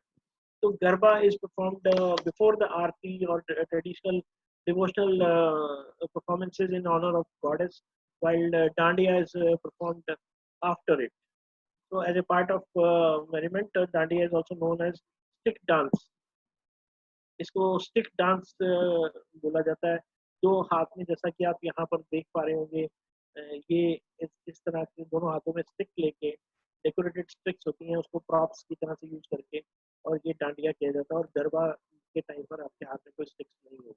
So Garba is performed before the Aarti or traditional devotional performances in honor of goddess, while Dandiya is performed after it. So as a part of merriment, Dandiya is also known as stick dance. इसको stick dance बोला जाता है. दो हाथ में, जैसा कि आप यहाँ पर देख पा रहे होंगे, ये इस तरह के दोनों हाथों में स्टिक लेके, डेकोरेटेड स्टिक्स होती हैं, उसको प्रॉप्स की तरह से यूज करके, और ये डांडिया किया जाता है. और गरबा के टाइम पर आपके हाथ में कोई स्टिक्स नहीं होती.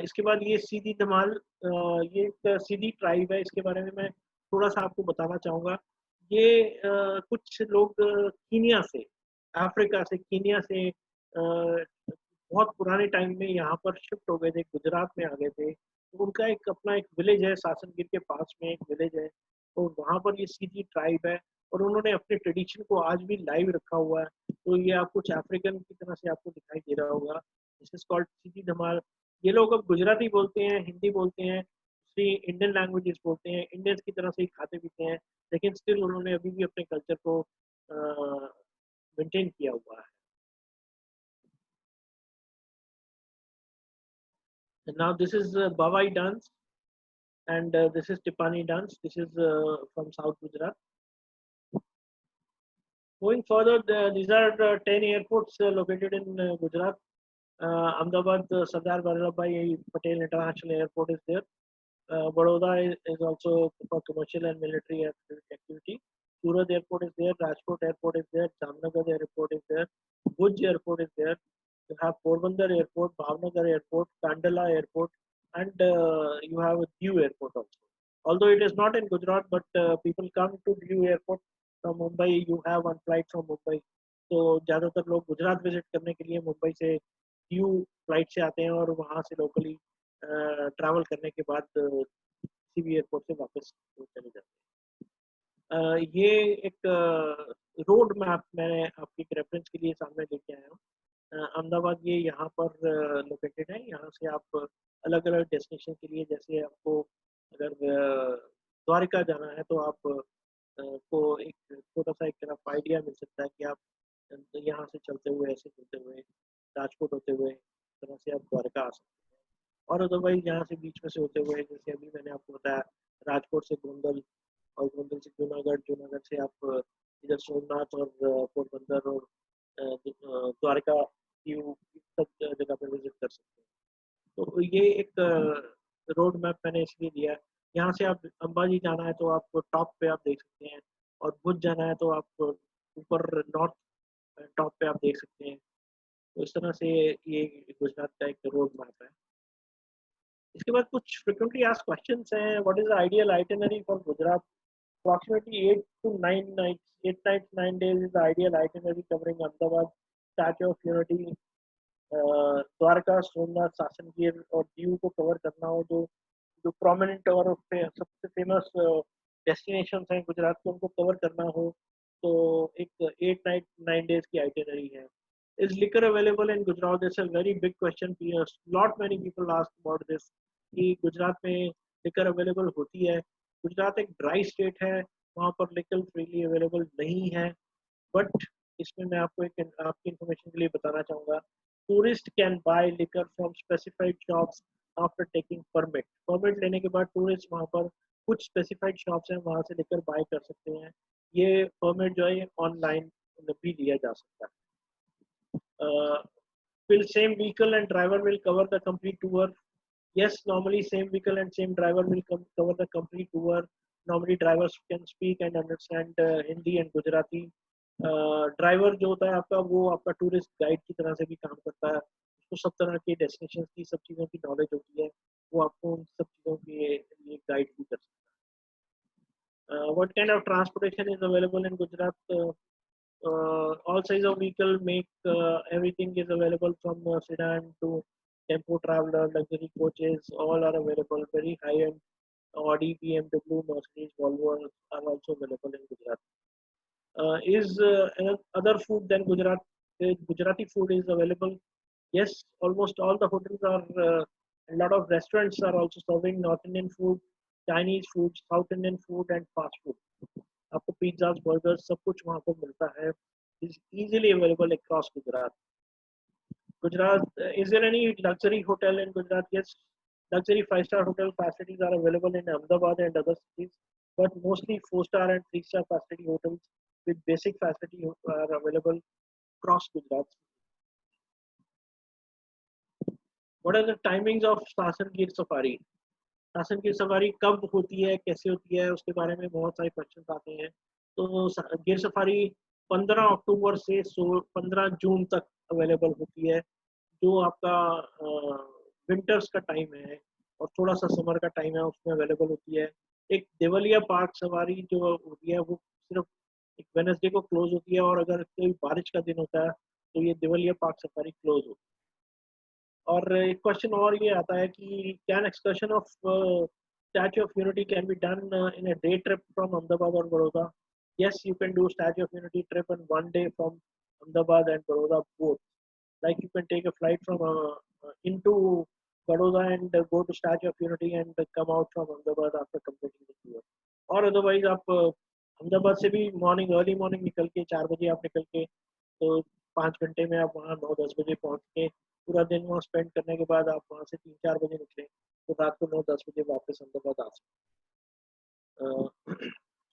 इसके बाद ये सीधी धमाल, ये एक सीधी ट्राइब है. इसके बारे में मैं थोड़ा सा आपको बताना चाहूँगा. ये कुछ लोग कीनिया से, अफ्रीका से, कीनिया से बहुत पुराने टाइम में यहाँ पर शिफ्ट हो गए थे, गुजरात में आ गए थे. तो उनका एक अपना एक विलेज है, सासनगिर के पास में एक विलेज है, तो वहाँ पर ये सीधी ट्राइब है, और उन्होंने अपने ट्रेडिशन को आज भी लाइव रखा हुआ है. तो ये आप कुछ अफ्रीकन की तरह से आपको दिखाई दे रहा होगा. दिस इज कॉल्ड सीधी धमाल. ये लोग अब गुजराती बोलते हैं, हिंदी बोलते हैं, दूसरी इंडियन लैंग्वेजेस बोलते हैं, इंडियंस की तरह से ही खाते पीते हैं, लेकिन स्टिल उन्होंने अभी भी अपने कल्चर को मेंटेन किया हुआ है. And now this is Bawai dance, and this is Tipani dance. This is from South Gujarat. Going further, these are 10 airports located in Gujarat. Ahmedabad, Sardar Vallabhbhai Patel International Airport is there. Baroda is also for commercial and military activity. Surat Airport is there. Rajkot Airport is there. Jamnagar Airport is there. Bhuj Airport is there. You have Porbandar Airport, Bhavnagar Airport, Kandala Airport, and you have Diu Airport also. Although it is not in Gujarat, but people come to Diu Airport from Mumbai. You have one flight from Mumbai. तो ज़्यादातर लोग Gujarat visit करने के लिए मुंबई से दियू flight से आते हैं, और वहाँ से लोकली ट्रैवल करने के बाद किसी भी एयरपोर्ट से वापस चले जाते हैं. ये एक रोड मैप मैंने आपकी रेफरेंस के लिए सामने लेके आया हूँ. अहमदाबाद ये यहाँ पर लोकेटेड है. यहाँ से आप अलग अलग डेस्टिनेशन के लिए, जैसे आपको अगर द्वारका जाना है तो आप को एक छोटा सा एक तरफ आइडिया मिल सकता है कि आप यहाँ से चलते हुए, ऐसे चलते हुए, राजकोट होते हुए, इस तरह से आप द्वारका आ सकते हैं. और अदरवाइज यहाँ से बीच में से होते हुए, जैसे अभी मैंने आपको बताया, राजकोट से गोंदल, और गोंदल से जूनागढ़, जूनागढ़ से आप इधर सोमनाथ और पोरबंदर और द्वारका सब जगह पर विजिट कर सकते हैं. तो ये एक रोड मैप मैंने इसलिए दिया है. यहाँ से आप अंबाजी जाना है तो आप टॉप पे आप देख सकते हैं, और भुज जाना है तो आप ऊपर नॉर्थ टॉप पे आप देख सकते हैं. तो इस तरह से ये गुजरात का एक रोड मैप है. इसके बाद कुछ frequently asked questions हैं. What is the ideal itinerary for Gujarat? Approximately 8 to 9 nights, 8 nights, 9 days is the ideal itinerary covering Ahmedabad, Statue of Unity, Dwarka, Somnath, सासनगिर और दीव को कवर करना हो. जो जो प्रोमिनेंट और सबसे फेमस डेस्टिनेशन हैं गुजरात के, उनको कवर करना हो, तो एक 8 9 days की itinerary है. Is liquor available in Gujarat? That's a very big question. Lot many people ask about this. कि गुजरात में liquor available होती है. गुजरात एक dry state है, वहाँ पर liquor freely available नहीं है. But इसमें मैं आपको एक आपकी information के लिए बताना चाहूँगा. Tourist can buy liquor from specified shops after taking permit. Permit लेने के बाद tourist वहाँ पर कुछ specified shops हैं, वहाँ से liquor buy कर सकते हैं. ये permit जो है online भी लिया जा सकता है. Will same vehicle and driver will cover the complete tour? Yes, normally same vehicle and same driver will cover the complete tour. Normally drivers can speak and understand Hindi and Gujarati. Driver जो होता है आपका वो आपका tourist guide की तरह से भी काम करता है. उसको सब तरह के डेस्टिनेशन की सब चीज़ों की नॉलेज होती है. वो आपको उन सब चीज़ों के लिए गाइड भी कर सकता है. What kind of transportation is available in Gujarat? All size of vehicle make everything is available from sedan to tempo traveler, luxury coaches, all are available. Very high end Audi, BMW, Mercedes, Volvo are also available in Gujarat. Is other food than Gujarat? Gujarati food is available. Yes, almost all the hotels are. A lot of restaurants are also serving North Indian food, Chinese food, South Indian food, and fast food. आपको pizzas, burgers सब कुछ वहाँ पर मिलता है. Is easily available across Gujarat. Gujarat, is there any luxury hotel in Gujarat? Yes, luxury 5-star hotel facilities are available in Ahmedabad and other cities, but mostly 4-star and 3-star facility hotels with basic facility are available across Gujarat. What are the timings of Sasan Gir Safari? शासन की सवारी कब होती है, कैसे होती है, उसके बारे में बहुत सारे क्वेश्चन आते हैं. तो गिर सफारी 15 अक्टूबर से 15 जून तक अवेलेबल होती है. जो आपका विंटर्स का टाइम है और थोड़ा सा समर का टाइम है उसमें अवेलेबल होती है. एक देवलिया पार्क सवारी जो होती है वो सिर्फ एक वेडनेसडे को क्लोज होती है, और अगर कोई बारिश का दिन होता है तो ये देवलिया पार्क सफारी क्लोज होती है. और एक क्वेश्चन और ये आता है कि can excursion of statue of unity can be done in a day trip from Ahmedabad और Baroda? Yes, you can do Statue of Unity trip in one day from Ahmedabad and Baroda both. Like you can take a flight from into Baroda and go to Statue of Unity and come out from Ahmedabad after completing the tour. और otherwise आप अहमदाबाद से भी early morning निकल के 4 बजे आप निकल के तो 5 घंटे में आप वहाँ 9-10 बजे पहुँच के पूरा दिन वहाँ स्पेंड करने के बाद आप वहाँ से 3-4 बजे निकले तो रात को 9-10 बजे वापस अहमदाबाद आ सकते.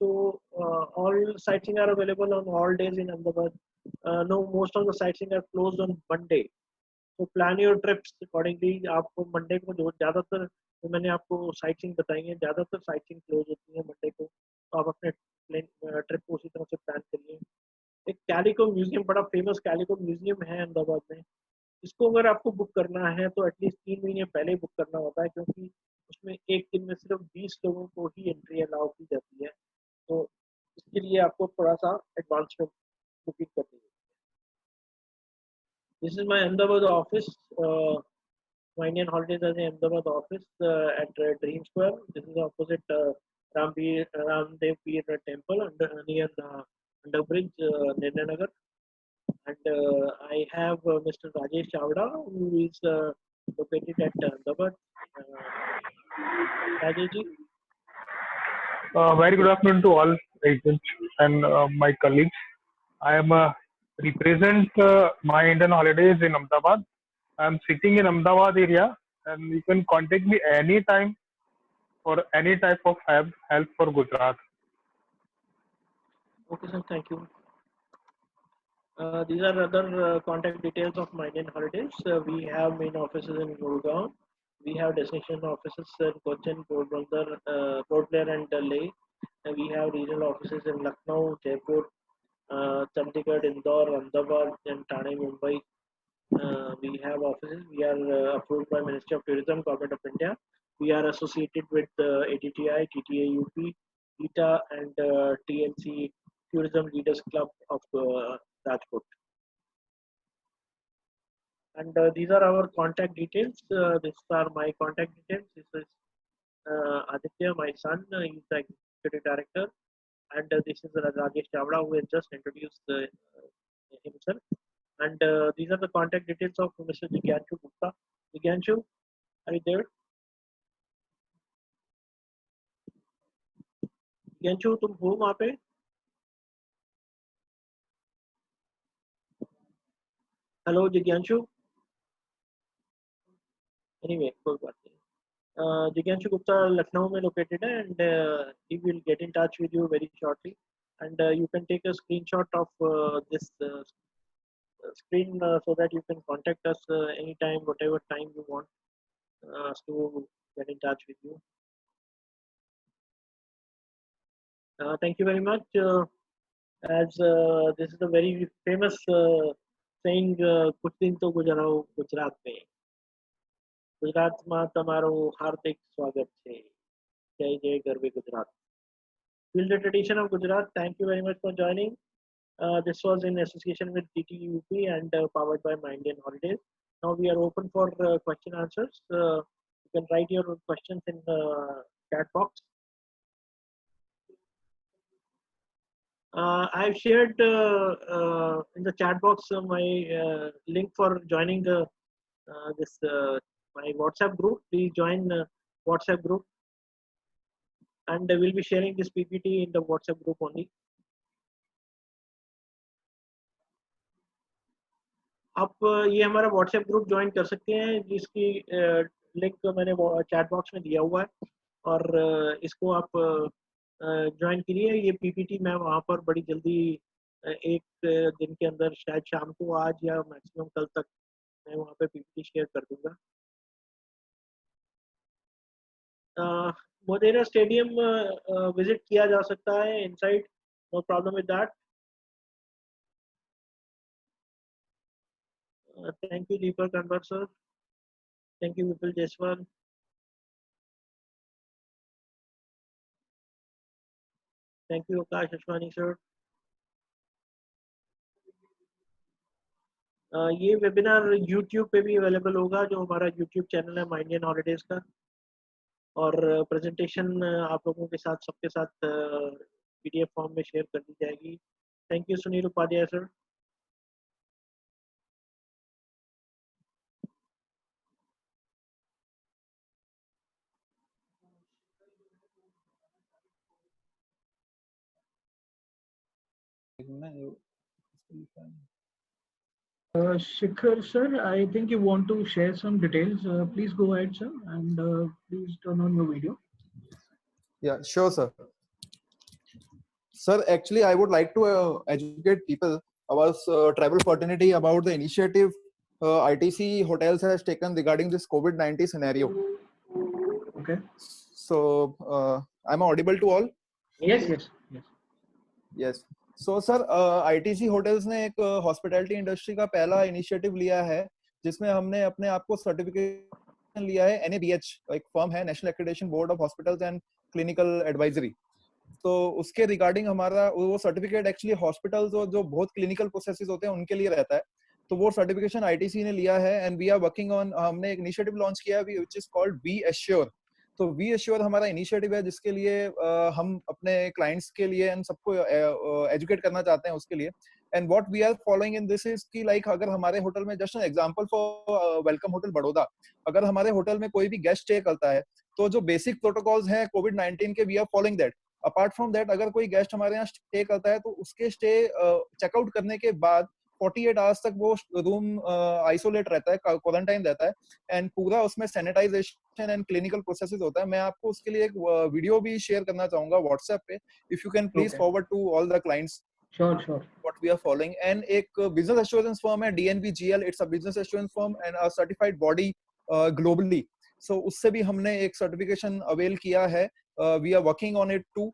So all sightseeing are available on all days in Ahmedabad. No, most of the sightseeing are closed on Monday. So plan your trips accordingly. आपको Monday को जो ज़्यादातर तो मैंने आपको sightseeing बताई है, ज़्यादातर sightseeing close होती है Monday को, तो आप अपने ट्रिप को उसी तरह से प्लान करिए. एक कैलिको म्यूजियम, बड़ा फेमस कैलिको म्यूजियम है अहमदाबाद में. इसको अगर आपको बुक करना है तो एटलीस्ट 3 महीने पहले बुक करना होता है, क्योंकि उसमें एक दिन में सिर्फ 20 लोगों को ही एंट्री अलाउ की जाती है. तो इसके लिए आपको थोड़ा सा एडवांस में बुकिंग करनी है. This is my Ahmedabad office. My Indian Holidays as an Ahmedabad office at Dream Square. This is opposite Ramdev Peer Temple near the underbridge, Nirnay Nagar. And I have Mr. Rajesh Chavda, who is located at Ahmedabad. Rajesh ji. Very good afternoon to all agents and my colleagues. I am represent my Indian Holidays in Ahmedabad. I am sitting in Ahmedabad area, and you can contact me anytime for any type of help for Gujarat. Okay, sir. Thank you. These are other contact details of My Indian Holidays. We have main offices in Gurgaon. We have destination offices in Cochin, Port Blair, and Leh. And we have regional offices in Lucknow, Jaipur, Chandigarh, Indore, Ahmedabad, and Thane, Mumbai. We have offices. We are approved by Ministry of Tourism, Government of India. We are associated with ATTI, TTA UP, ETA, and TNC Tourism Leaders Club of Rajkot. And these are our contact details. These are my contact details. This is Aditya, my son. He's the executive director. and this is Rajesh Chavda who has just introduced himself. And these are the contact details of Mr. Jigyanshu Gupta. Jigyanshu, are you there? Jigyanshu, तुम हो वहाँ पे? Hello, Jigyanshu. Anyway, कोई बात नहीं. Jigyanshu Gupta Lucknow में located है, and he will get in touch with you very shortly. And you can take a screenshot of this screen so that you can contact us anytime, whatever time you want us to get in touch with you. Thank you very much. As this is a very famous saying, कुछ दिन तो गुजराओ गुजरात में. ગુજરાતમાં તમારું હાર્દિક સ્વાગત છે. જય જય ગરવી Gujarat. Feel the tradition of Gujarat. Thank you very much for joining. This was in association with DTUP and powered by My Indian Holidays. Now we are open for question answers. You can write your questions in the chat box. I've shared in the chat box my link for joining this my WhatsApp group. Please join WhatsApp group, and we'll be sharing this PPT in the WhatsApp group only. आप ये हमारा WhatsApp group join कर सकते हैं, जिसकी link मैंने chat box में दिया हुआ है, और इसको आप ज्वाइन करिए. ये पीपीटी मैं वहाँ पर बड़ी जल्दी एक दिन के अंदर, शायद शाम को आज या मैक्सिमम कल तक, मैं वहाँ पे पीपीटी शेयर कर दूंगा. मोटेरा स्टेडियम विजिट किया जा सकता है inside, no problem with that. Thank you, Deepak Kanwar sir. Thank you, Vipul Jaiswal. Thank you, Akash Ashwani sir. ये वेबिनार YouTube पे भी अवेलेबल होगा, जो हमारा YouTube चैनल है माय इंडियन हॉलीडेज का, और प्रेजेंटेशन आप लोगों के साथ, सबके साथ PDF फॉर्म में शेयर कर दी जाएगी. Thank you Sunil Upadhyay sir. Shikhar sir, I think you want to share some details. Please go ahead, sir, and please turn on your video. Yeah, sure, sir. Sir, actually, I would like to educate people about travel fraternity about the initiative ITC Hotels has taken regarding this COVID-19 scenario. Okay. So, I'm audible to all? Yes, yes, yes. Yes. So, sir, ITC Hotels ने एक hospitality industry का पहला initiative लिया है, जिसमें हमने अपने आप को सर्टिफिकेशन लिया है. NABH एक फर्म है, national accreditation board of hospitals and clinical advisory. तो उसके रिगार्डिंग हमारा वो सर्टिफिकेट एक्चुअली हॉस्पिटल्स और जो बहुत क्लिनिकल प्रोसेसेस होते हैं उनके लिए रहता है. तो वो सर्टिफिकेशन ITC ने लिया है, and we are working on, हमने एक इनिशिएटिव लॉन्च किया है which is called be assure. तो वी एश्योर हमारा इनिशिएटिव है, जिसके लिए हम अपने क्लाइंट्स के लिए एंड सबको एजुकेट करना चाहते हैं उसके लिए. And what we are following in this is कि लाइक अगर हमारे होटल में, just an example for welcome hotel Baroda, अगर हमारे होटल में कोई भी गेस्ट स्टे करता है, तो जो बेसिक प्रोटोकॉल्स हैं कोविड-19 के, we are following that. Apart from that, अगर कोई गेस्ट हमारे यहाँ स्टे करता है, तो उसके स्टे चेकआउट करने के बाद 48 आवर्स तक वो रूम आइसोलेट रहता है, क्वारंटाइन रहता है, एंड पूरा उसमें सैनिटाइजेशन एंड क्लिनिकल प्रोसेसेस होता है. मैं आपको उसके लिए एक वीडियो भी शेयर करना चाहूंगा व्हाट्सएप पे, if you can please forward to all the clients. Sure, sure. What we are following. And एक business assurance firm है DNVGL. It's a business assurance firm and a certified body globally. So उससे भी हमने एक certification avail किया है. We are working on it too.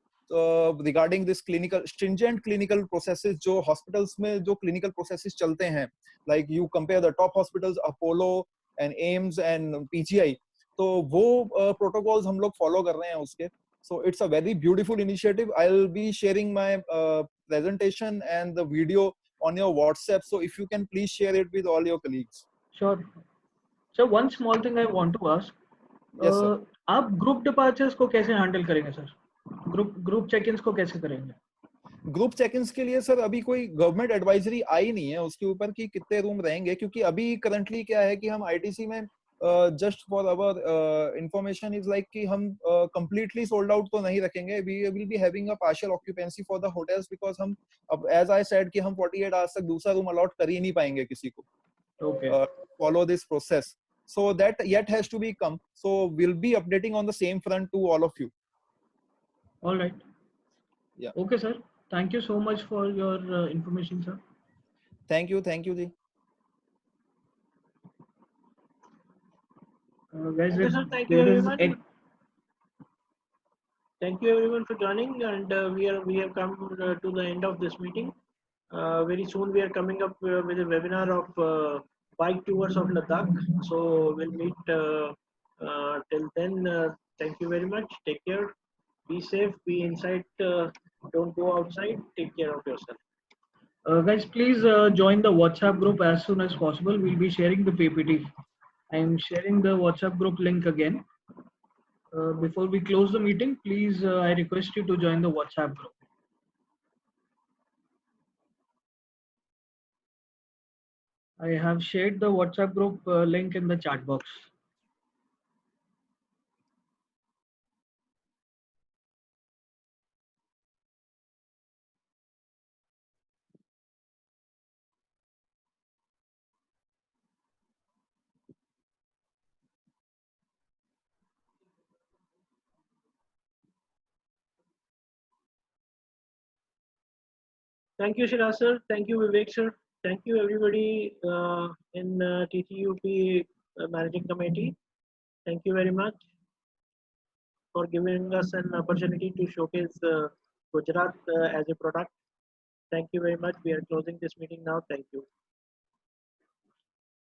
Regarding this clinical stringent clinical processes, जो hospitals में जो clinical processes चलते हैं, like you compare the top hospitals, Apollo and AIIMS and PGI, तो वो protocols हम लोग follow कर रहे हैं उसके. So it's a very beautiful initiative. I'll be sharing my presentation and the video on your WhatsApp. So if you can please share it with all your colleagues. Sure. So one small thing I want to ask. Yes, sir. आप group departures को कैसे handle करेंगे sir? Group check ins को कैसे करेंगे? Group check in के लिए sir अभी कोई गवर्नमेंट एडवाइजरी आई नहीं है उसके ऊपर कि कितने रूम रहेंगे, क्योंकि अभी करंटली क्या है कि हम आईटीसी में just for our information is like कि हम कंप्लीटली सोल्ड आउट तो नहीं रखेंगे, we will be having a partial occupancy for the hotels, because हम अब एज आई सेड कि हम 48 आवर्स तक दूसरा रूम अलॉट कर ही नहीं पाएंगे किसी को Okay. follow this process. So that yet has to be come. So we'll be updating on the same front to all of you. All right. Yeah. Okay, sir. Thank you so much for your information, sir. Thank you ji. Guys, Thank you, if sir. Thank you, there is everyone. Thank you, everyone, for joining. And we have come to the end of this meeting. Very soon we are coming up with a webinar of bike tours of Ladakh. So we'll meet till then. Thank you very much. Take care. Be safe. Be inside. Don't go outside. Take care of yourself. Guys, please join the WhatsApp group as soon as possible. We'll be sharing the PPT. I'm sharing the WhatsApp group link again. Before we close the meeting, please, I request you to join the WhatsApp group. I have shared the WhatsApp group link in the chat box. Thank you, Shiraz sir. Thank you, Vivek sir. Thank you, everybody in TTUP Managing Committee. Thank you very much for giving us an opportunity to showcase Gujarat as a product. Thank you very much. We are closing this meeting now. Thank you.